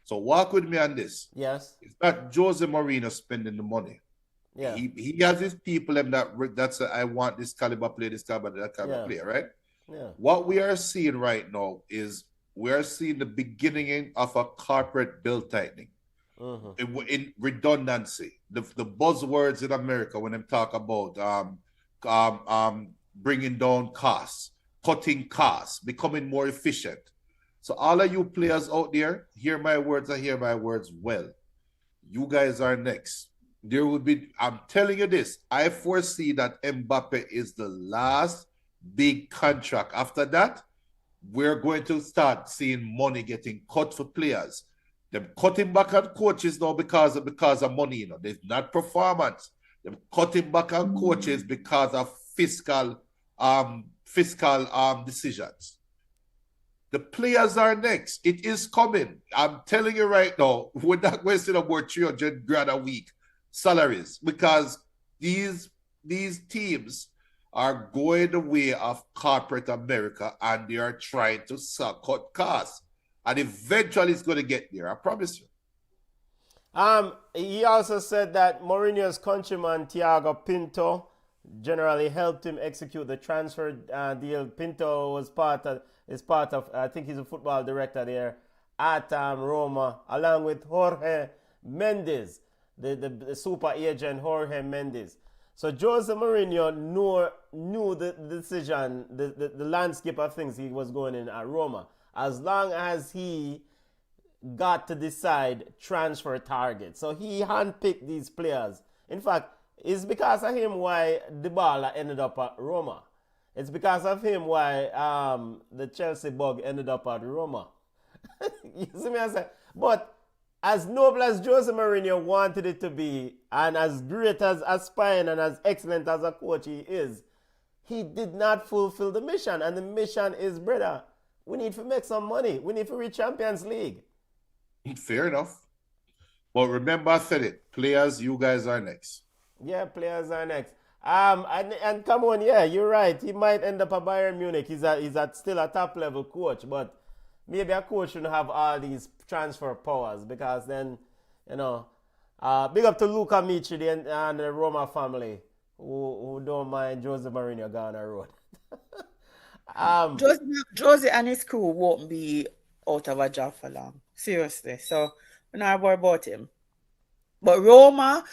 So walk with me on this. Yes. It's not Jose Mourinho spending the money. Yeah. He has his people that's I want this caliber play, this caliber, that caliber play, right? Yeah. What we are seeing right now is we are seeing the beginning of a corporate bill tightening. In redundancy, the buzzwords in America when they talk about bringing down costs, cutting costs, becoming more efficient. So all of you players out there, hear my words and hear my words well. You guys are next. There will be, I'm telling you this, I foresee that Mbappe is the last big contract. After that, we're going to start seeing money getting cut for players. They're cutting back on coaches now because of money, you know. There's not performance. They're cutting back on coaches because of fiscal decisions. The players are next. It is coming. I'm telling you right now, we're not wasting about 300 grand a week salaries because these teams are going the way of corporate America and they are trying to cut costs. And eventually it's going to get there, I promise you. He also said that Mourinho's countryman Thiago Pinto generally helped him execute the transfer deal. Pinto is part of, I think he's a football director there at Roma, along with Jorge Mendes, the super agent Jorge Mendes. So Jose Mourinho knew the decision, the landscape of things he was going in at Roma. As long as he got to decide transfer targets. So he handpicked these players. In fact, it's because of him why Dybala ended up at Roma. It's because of him why the Chelsea bug ended up at Roma. You see me? I say, but as noble as Jose Mourinho wanted it to be, and as great as aspiring and as excellent as a coach he is, he did not fulfill the mission. And the mission is, brother, we need to make some money. We need to reach Champions League. Fair enough. But remember, I said it. Players, you guys are next. Yeah, players are next. And come on, yeah, you're right. He might end up at Bayern Munich. He's still a top level coach, but maybe a coach shouldn't have all these transfer powers because then, you know, big up to Luca Michi and the Roma family who don't mind Jose Mourinho going on the road. Josie and his crew won't be out of a job for long. Seriously. So we're not worried about him. But Roma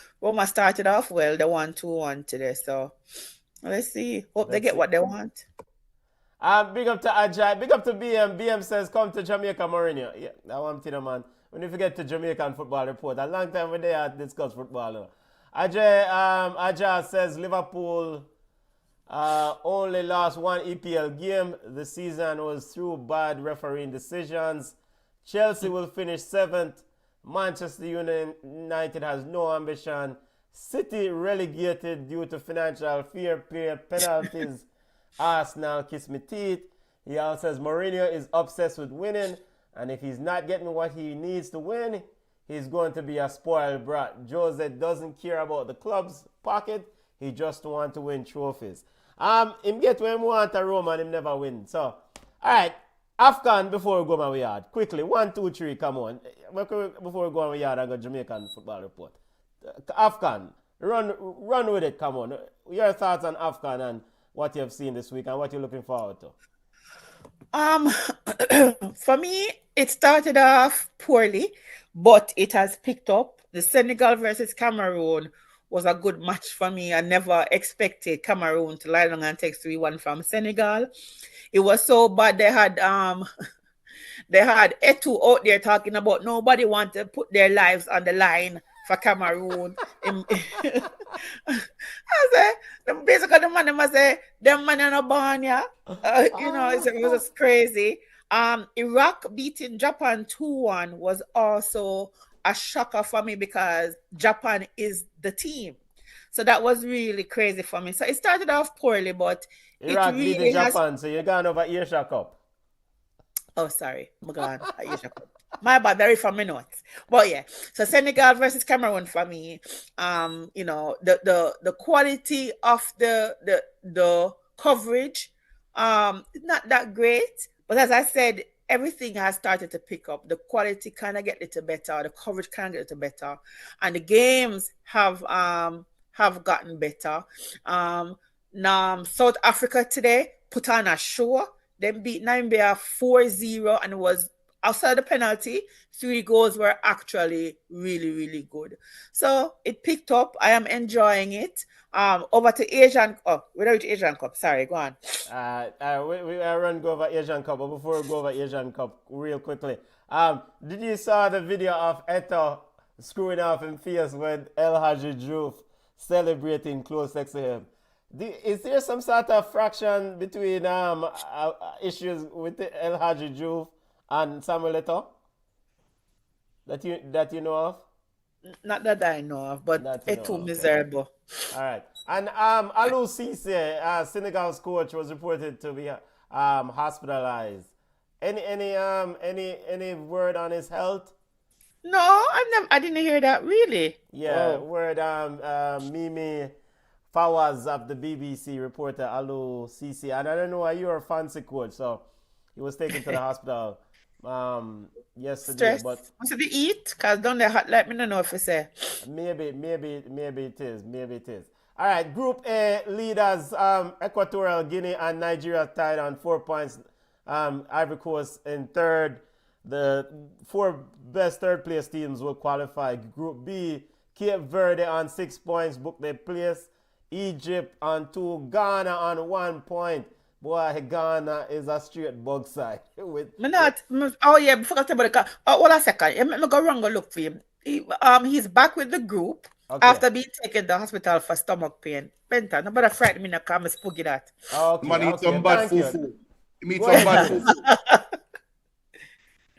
started off well. They won 2-1 today. So let's see. Hope they get what they want. Big up to Ajay. Big up to BM. BM says, come to Jamaica, Mourinho. Yeah, that one thing, man. When you forget to Jamaican Football Report, a long time we're there to discuss football. You know. Ajay says Liverpool only lost one EPL game. The season was through bad refereeing decisions. Chelsea will finish 7th. Manchester United has no ambition. City relegated due to financial fair play penalties. Arsenal kiss me teeth. He also says Mourinho is obsessed with winning, and if he's not getting what he needs to win, he's going to be a spoiled brat. Jose doesn't care about the club's pocket. He just wants to win trophies. Him get where he want a Roma and him never win. So, all right. AFCON before we go on my yard. Quickly. 1, 2, 3, come on. Before we go on my yard, I got Jamaican Football Report. AFCON. Run with it, come on. Your thoughts on AFCON and what you have seen this week and what you're looking forward to? For me, it started off poorly, but it has picked up. The Senegal versus Cameroon was a good match for me. I never expected Cameroon to lie down and take 3-1 from Senegal. It was so bad. They had Etu out there talking about nobody want to put their lives on the line for Cameroon. I say, basically the man must say, them man are not born, yeah. You know, it was just crazy. Iraq beating Japan 2-1 was also a shocker for me because Japan is the team. So that was really crazy for me. So it started off poorly, but Iraq beating Japan, so you're going over Asia Cup. Oh, sorry. I'm going Asia Cup. My bad, very from my notes. But yeah, so Senegal versus Cameroon for me. You know, the quality of the coverage, not that great. But as I said, everything has started to pick up. The quality kind of get a little better. The coverage kind of get a little better, and the games have gotten better. Now South Africa today put on a show. They beat Namibia 4-0, and it was outside the penalty. 3 goals were actually really, really good. So it picked up. I am enjoying it. Over to we're out to Asian Cup. Sorry, go on. We run go over Asian Cup, but before we go over Asian Cup, real quickly, did you saw the video of Eto screwing off in face when El Hadji Diouf celebrating close next to him? Is there some sort of fraction between issues with El Hadji Diouf and Samuel Eto'o that you know of? Not that I know of, but it's too miserable. All right. And Alou Cisse, Senegal's coach, was reported to be hospitalized. Any word on his health? No, I didn't hear that. Really? Yeah, word. Mimi Fawaz of the BBC reporter Alou Cisse, and I don't know why you're a fancy coach, so he was taken to the hospital yesterday. Stress. But wants to eat? Cause don't they let me know if you say. Maybe it is. All right, Group A leaders, Equatorial Guinea and Nigeria tied on 4 points. Ivory Coast in third. The 4 best third place teams will qualify. Group B, Cape Verde on 6 points, book their place. Egypt on 2, Ghana on 1 point. Boy, Ghana is a straight bug side. Before I tell about the hold a second. I'm go wrong go look for him. He's back with the group after being taken to the hospital for stomach pain. Penta, nobody frighten me now, come and spooky that. Man, eat some bad fufu. Eat some bad fufu.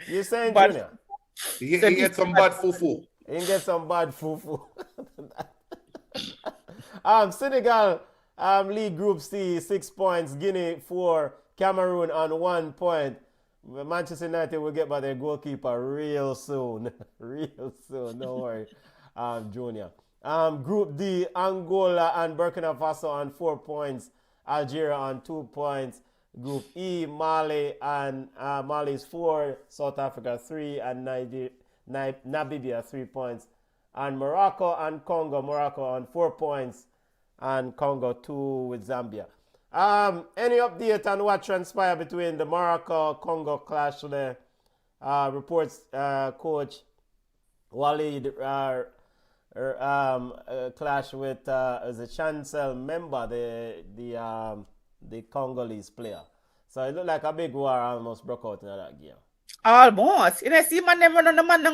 You saying, Junior? He get some bad fufu. He get some bad fufu. Senegal lead Group C, 6 points. Guinea 4, Cameroon on 1 point. Manchester United will get by their goalkeeper real soon. Don't worry, Junior. Group D, Angola and Burkina Faso on 4 points. Algeria on 2 points. Group E, Mali and Mali's 4, South Africa 3, and Namibia 3 points. And Morocco and Congo, Morocco on 4 points, and Congo 2 with Zambia. Any update on what transpired between the Morocco-Congo clash today? Reports coach Walid clash with as a chancel member, the Congolese player. So it looked like a big war almost broke out in that game. Almost. You know, see, man, never know the man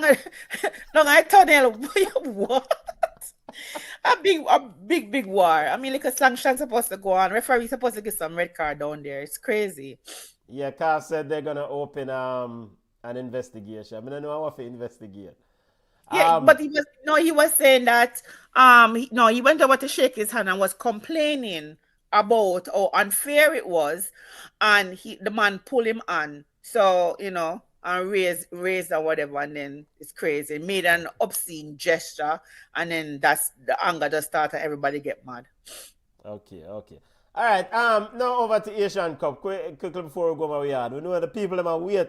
I tunnel. What? A big war. I mean, like a sanction supposed to go on. Referee supposed to get some red card down there. It's crazy. Yeah, Carl said they're gonna open an investigation. I mean, I know what to investigate. Yeah, but he was saying that he went over to shake his hand and was complaining about how unfair it was, and the man pulled him on. So, and raised or whatever, and then it's crazy. Made an obscene gesture, and then that's the anger just started. Everybody get mad. Okay. All right. Now over to Asian Cup. Quickly before we go my yard. We know the people them are wait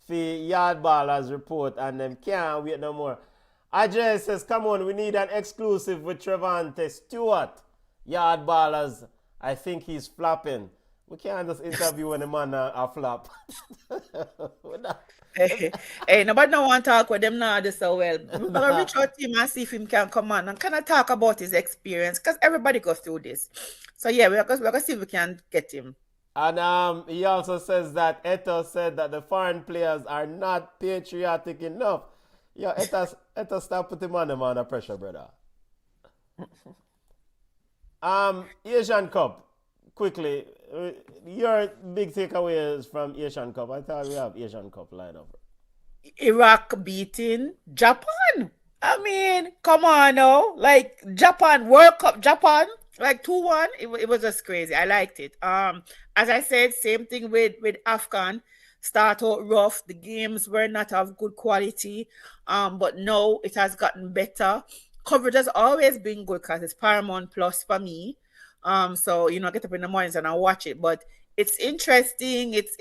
for yard ballers report, and them can't wait no more. Ajay says, come on, we need an exclusive with Trevante Stewart. Yard ballers, I think he's flopping. We can't just interview when the man a flop. Hey, nobody don't want to talk with them now this so well. We're going to reach out to him and see if he can come on and kind of talk about his experience, because everybody goes through this. So yeah, we're going to see if we can get him. And he also says that Eto said that the foreign players are not patriotic enough. Yo, Eto stop putting him under pressure, brother. Asian Cup. Quickly, your big takeaways from Asian Cup. I thought we have Asian Cup lineup. Iraq beating Japan. I mean, come on now. Like Japan, World Cup Japan, like 2-1. It was just crazy. I liked it. As I said, same thing with AFCON. Start out rough. The games were not of good quality. But no, it has gotten better. Coverage has always been good because it's Paramount Plus for me. So I get up in the mornings and I watch it, but it's interesting. It's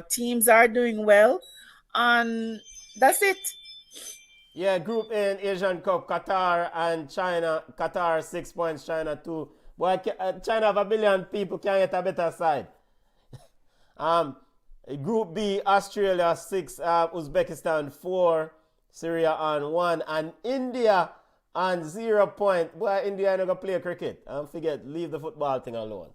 teams are doing well, and that's it. Yeah, Group A in Asian Cup, Qatar and China. Qatar 6 points, China 2. Boy, China have 1 billion people, can't get a better side. Group B, Australia 6, Uzbekistan 4, Syria on 1, and India on 0 point. Boy, India ain't gonna play cricket. Leave the football thing alone.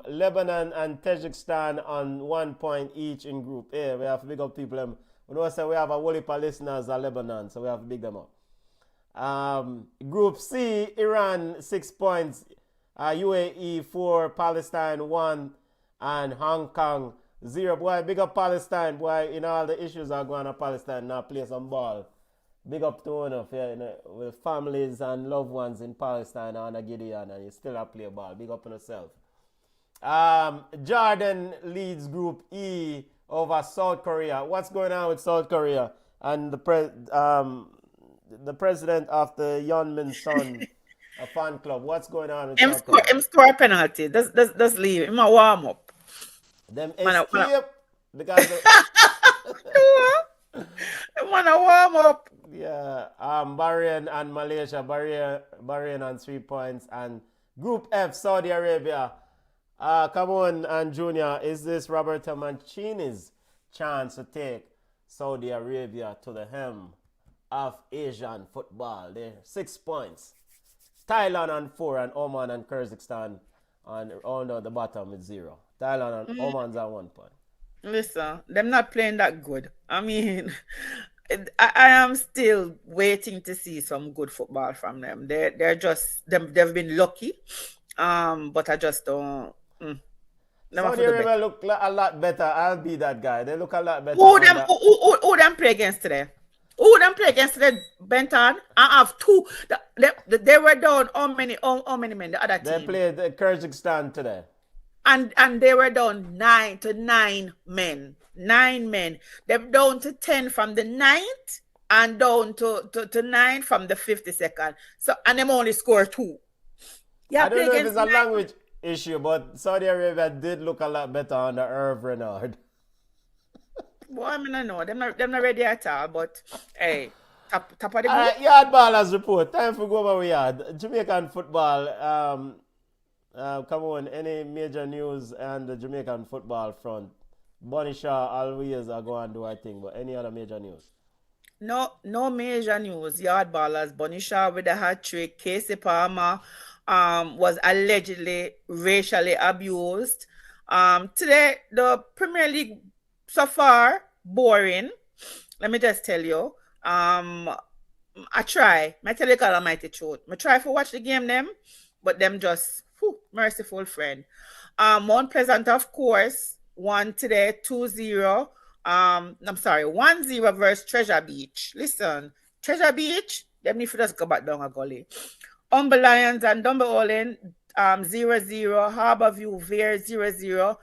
Lebanon and Tajikistan on 1 point each in Group A. We have to big up people. We know say we have a whole heap of listeners at Lebanon, so we have to big them up. Group C, Iran 6 points, UAE 4, Palestine 1, and Hong Kong 0. Boy, big up Palestine. Boy, all the issues are going on Palestine now. Play some ball. Big up to enough, with families and loved ones in Palestine and Gideon, and you still have to play ball. Big up on yourself. Jordan leads Group E over South Korea. What's going on with South Korea and the president of the Yeonmin Son a fan club? What's going on with South Korea? Him score a penalty. Just leave him a warm up. Them escape because they want to warm up. Yeah, Bahrain and Malaysia. Bahrain on 3 points. And Group F, Saudi Arabia. Come on, and Junior, is this Roberto Mancini's chance to take Saudi Arabia to the hem of Asian football? They're 6 points. Thailand on 4, and Oman and Kyrgyzstan on the bottom with 0. Thailand and Oman's on 1 point. Listen, them not playing that good. I mean, I am still waiting to see some good football from them. They're just they've been lucky, but I just don't. Saudi Arabia look a lot better. I'll be that guy. They look a lot better. Who them play against today? Who them play against today? Benton. I have 2. They were down how many men? The other team. They played Kyrgyzstan today. And they were down 9 men. 9 men. They're down to 10 from the 9th and down to 9 from the 52nd. So, and them only score 2. I don't know if it's a language. issue, but Saudi Arabia did look a lot better under Herve Renard. Well, I mean, I know them not ready at all, but hey, top of the All group. right, Yard Ballers report. Time for go over we had Jamaican football. Come on, any major news on the Jamaican football front? Bonnie Shaw always are going to do her thing, but any other major news? No major news. Yard ballers, Bonnie Shaw with a hat trick. Casey Palmer was allegedly racially abused. Today, the Premier League so far, boring. Let me just tell you. I try. I tell you God almighty truth. I try to watch the game them, but them just merciful friend. Mount Pleasant, of course, won today 2-0. I'm sorry, 1-0 versus Treasure Beach. Listen, Treasure Beach, them need to just go back down a gully. Humber Lions and Dunbar-Olin, 0-0. Harborview, Verde, 0-0.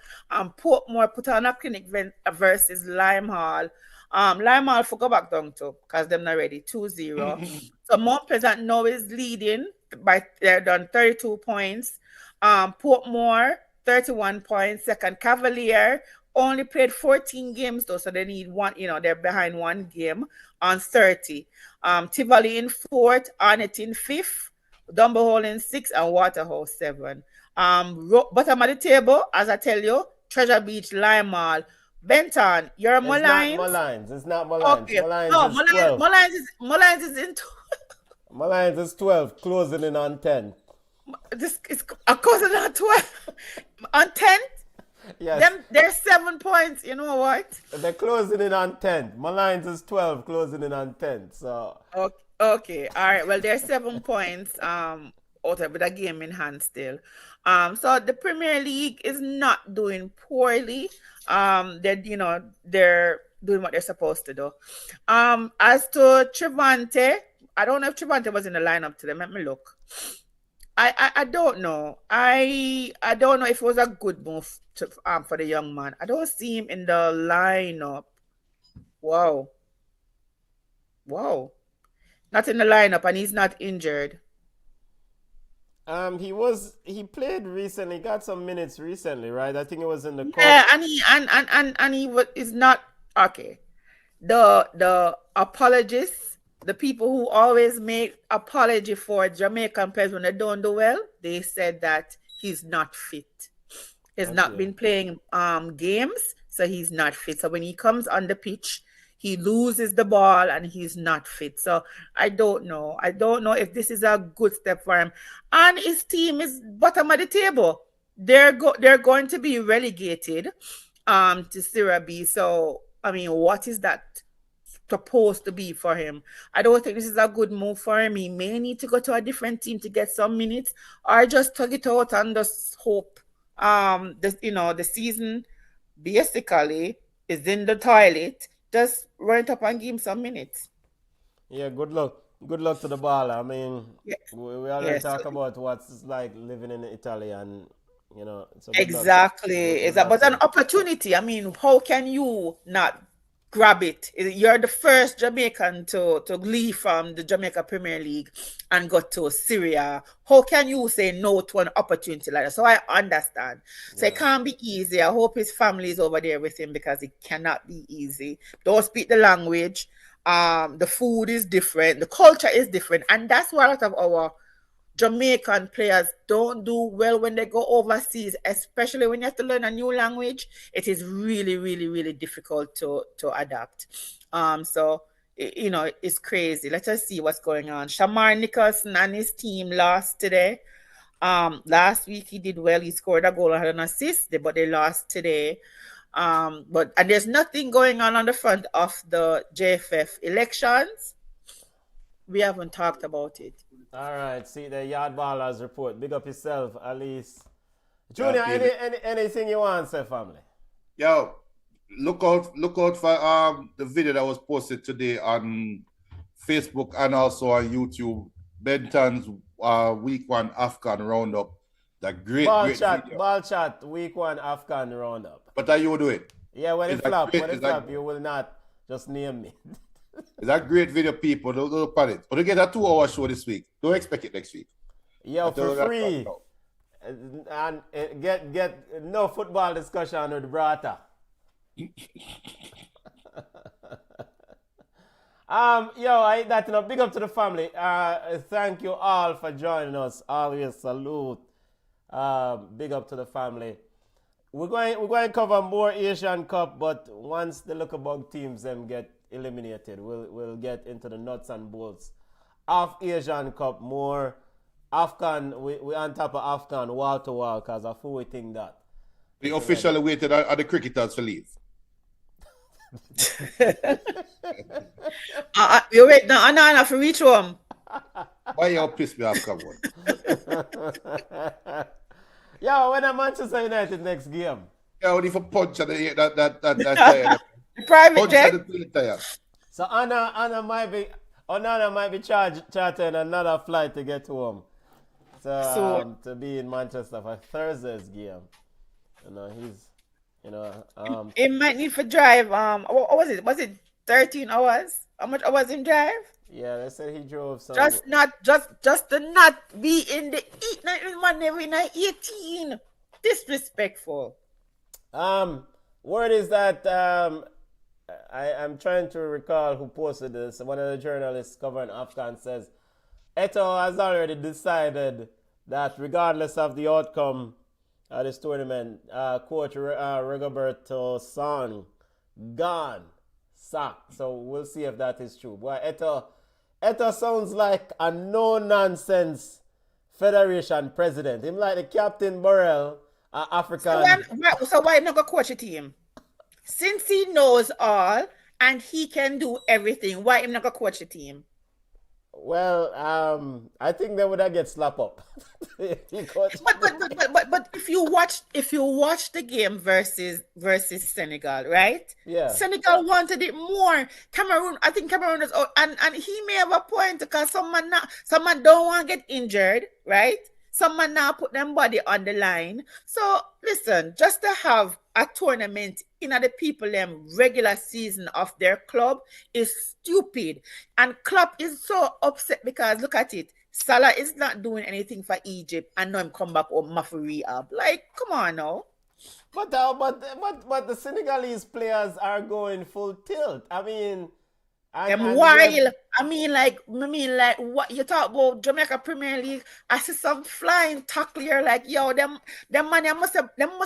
Portmore put on a clinic versus Lime Hall. Lime Hall for go back down to, because them not ready, 2-0. So Mount Pleasant now is leading by, they're done 32 points. Portmore, 31 points. Second, Cavalier only played 14 games though, so they need one, they're behind one game on 30. Tivoli in fourth, Arnett in fifth, Dumberhole in sixth, and Waterhouse 7. Bottom of the table, as I tell you, Treasure Beach, Lime Mall. Benton, you're a Mullines. It's not Mullines. Okay. Mullines is 12. Mullines is in Mullines is 12, closing in on 10. this is a cousin on 12 on 10. Yes. They're 7 points. You know what? They're closing in on 10. Mullines is 12, closing in on 10. So Okay. All right. Well, they're 7 points out with a game in hand still. So the Premier League is not doing poorly. They're doing what they're supposed to do. As to Trevante, I don't know if Trevante was in the lineup today. Let me look. I don't know. I don't know if it was a good move for the young man. I don't see him in the lineup. Wow. Not in the lineup, and he's not injured. He played recently, got some minutes recently, right? I think it was in the Yeah, and he is not okay. The apologists, the people who always make apology for Jamaican players when they don't do well, they said that he's not fit. He's not been playing games, so he's not fit. So when he comes on the pitch, he loses the ball and he's not fit. So I don't know. I don't know if this is a good step for him. And his team is bottom of the table. They're going to be relegated to Serie B. So I mean, what is that supposed to be for him? I don't think this is a good move for him. He may need to go to a different team to get some minutes, or just tug it out and just hope. The season basically is in the toilet. Just run it up and give him some minutes. Yeah, good luck. Good luck to the baller. I mean, we already talk about what's like living in Italy, and so exactly. But an opportunity. I mean, how can you not grab it? You're the first Jamaican to leave from the Jamaica Premier League and go to Serie A. How can you say no to an opportunity like that? So I understand. So it can't be easy. I hope his family is over there with him, because it cannot be easy. Don't speak the language. The food is different. The culture is different. And that's why a lot of our Jamaican players don't do well when they go overseas, especially when you have to learn a new language. It is really, really, really difficult to adapt. So it's crazy. Let us see what's going on. Shamar Nicholson and his team lost today. Last week he did well. He scored a goal and had an assist, but they lost today. And there's nothing going on the front of the JFF elections. We haven't talked about it. All right, see the Yard Ballers report. Big up yourself, at least. Junior, anything you want to say, family? Yo, look out for the video that was posted today on Facebook and also on YouTube. Benton's week 1 AFCON roundup. The great video. Ball chat, week 1 AFCON roundup. But that you will do it. Yeah, when it flop, you will not just name me. It's a great video, people. Don't look at it. But you get a 2-hour show this week. Don't expect it next week. Yeah, for free. and get no football discussion with Brata. I that big up to the family. Thank you all for joining us. Always salute. Big up to the family. We're going to cover more Asian Cup, but once the Luckabug teams them get eliminated, we'll get into the nuts and bolts of Asian Cup more. AFCON, we on top of AFCON wall to wall because of who we think that. We officially waited on the cricketers to leave. You wait now, Anna for reach home. Why you piss me off, come on? Yo, when are Manchester United next game? Yeah, only for punch at the The private punch jet. at the tire. So Anna might be chartering another flight to get home. So to be in Manchester for Thursday's game. He might need for drive. What was it? Was it 13 hours? How much hours in drive? Yeah, they said he drove some. Just to not be in the heat. Not in 18. Disrespectful. Word is that I'm trying to recall who posted this. One of the journalists covering AFCON says Eto'o has already decided that regardless of the outcome of this tournament, Coach Rigoberto Song gone, sacked. So we'll see if that is true. Boy, Eto'o sounds like a no-nonsense Federation president. Him like the Captain Burrell, African. So why not go coach a team? Since he knows all and he can do everything, why him not go coach a team? Well, I think they would have get slap up. But if you watch the game versus Senegal, right? Yeah. Senegal wanted it more. I think Cameroon is out, and he may have a point because someone don't want to get injured, right? Someone now put them body on the line. So listen, just to have a tournament in the people them regular season of their club is stupid. And Klopp is so upset because look at it. Salah is not doing anything for Egypt and now him come back on rehab. Like, come on now. But the Senegalese players are going full tilt. I mean, wild. I mean, like what you talk about Jamaica Premier League? I see some flying tackler like them man must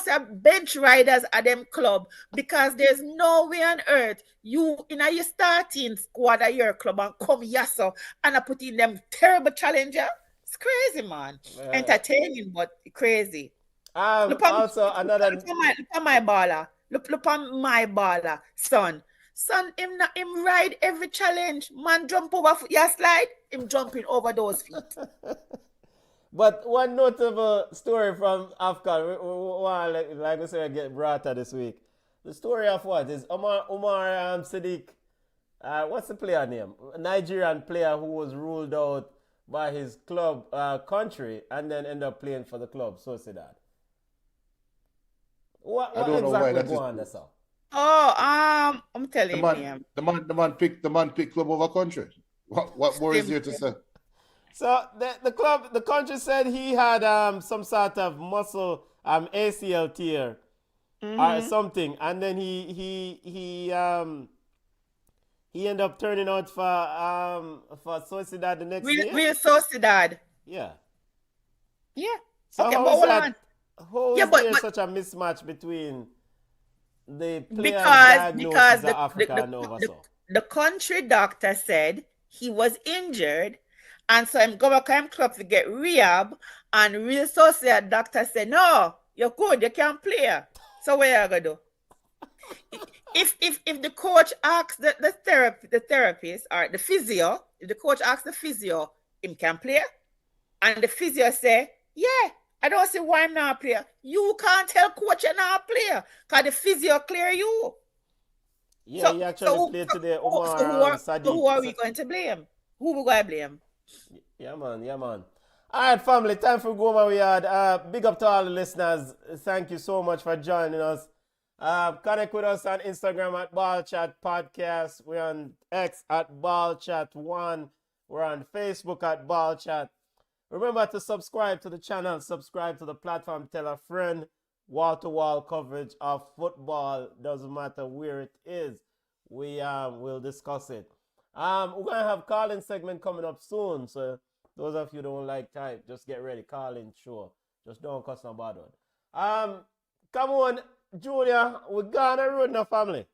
have bench riders at them club because there's no way on earth you in your starting squad at your club and come yasso and I put in them terrible challenger. It's crazy, man. Entertaining but crazy. Look on my baller. Look on my baller, son. Son, him ride every challenge. Man jump over your slide, him jumping over those feet. But one notable story from AFCON, like we said, get brought up this week. The story of what is Umar Sadiq. What's the player name? A Nigerian player who was ruled out by his club country and then ended up playing for the club Sociedad. What exactly go on there, sir? Oh, I'm telling you. The man picked club over country. What more is there to say? So the country said he had some sort of muscle ACL tear or something, and then he ended up turning out for Sociedad the next year. Real Sociedad. Yeah. Yeah. So okay, how is there such a mismatch between the player because of Africa and Nova South? The country doctor said he was injured, and so I'm going to club to get rehab. And Real Sociedad doctor said, "No, you're good, you can't play." So what are you gonna do? If the coach asks the therapist or the physio, if the coach asks the physio, him can play, and the physio say, "Yeah, I don't see why I'm not a player." You can't tell coach you're not a player because the physio clear you. Yeah, he actually played today. Who are we going to blame? Who we going to blame? Yeah, man. All right, family, time for go my yard. Big up to all the listeners. Thank you so much for joining us. Connect with us on Instagram at Ball Chat Podcast. We're on X at Ball Chat 1. We're on Facebook at Ball Chat. Remember to subscribe to the channel, subscribe to the platform, tell a friend. Wall-to-wall coverage of football, doesn't matter where it is. We'll discuss it. We're gonna have call-in segment coming up soon, so those of you who don't like type, just get ready. Call-in, sure. Just don't cuss no bad one. Come on, Julia, we're gonna ruin the family.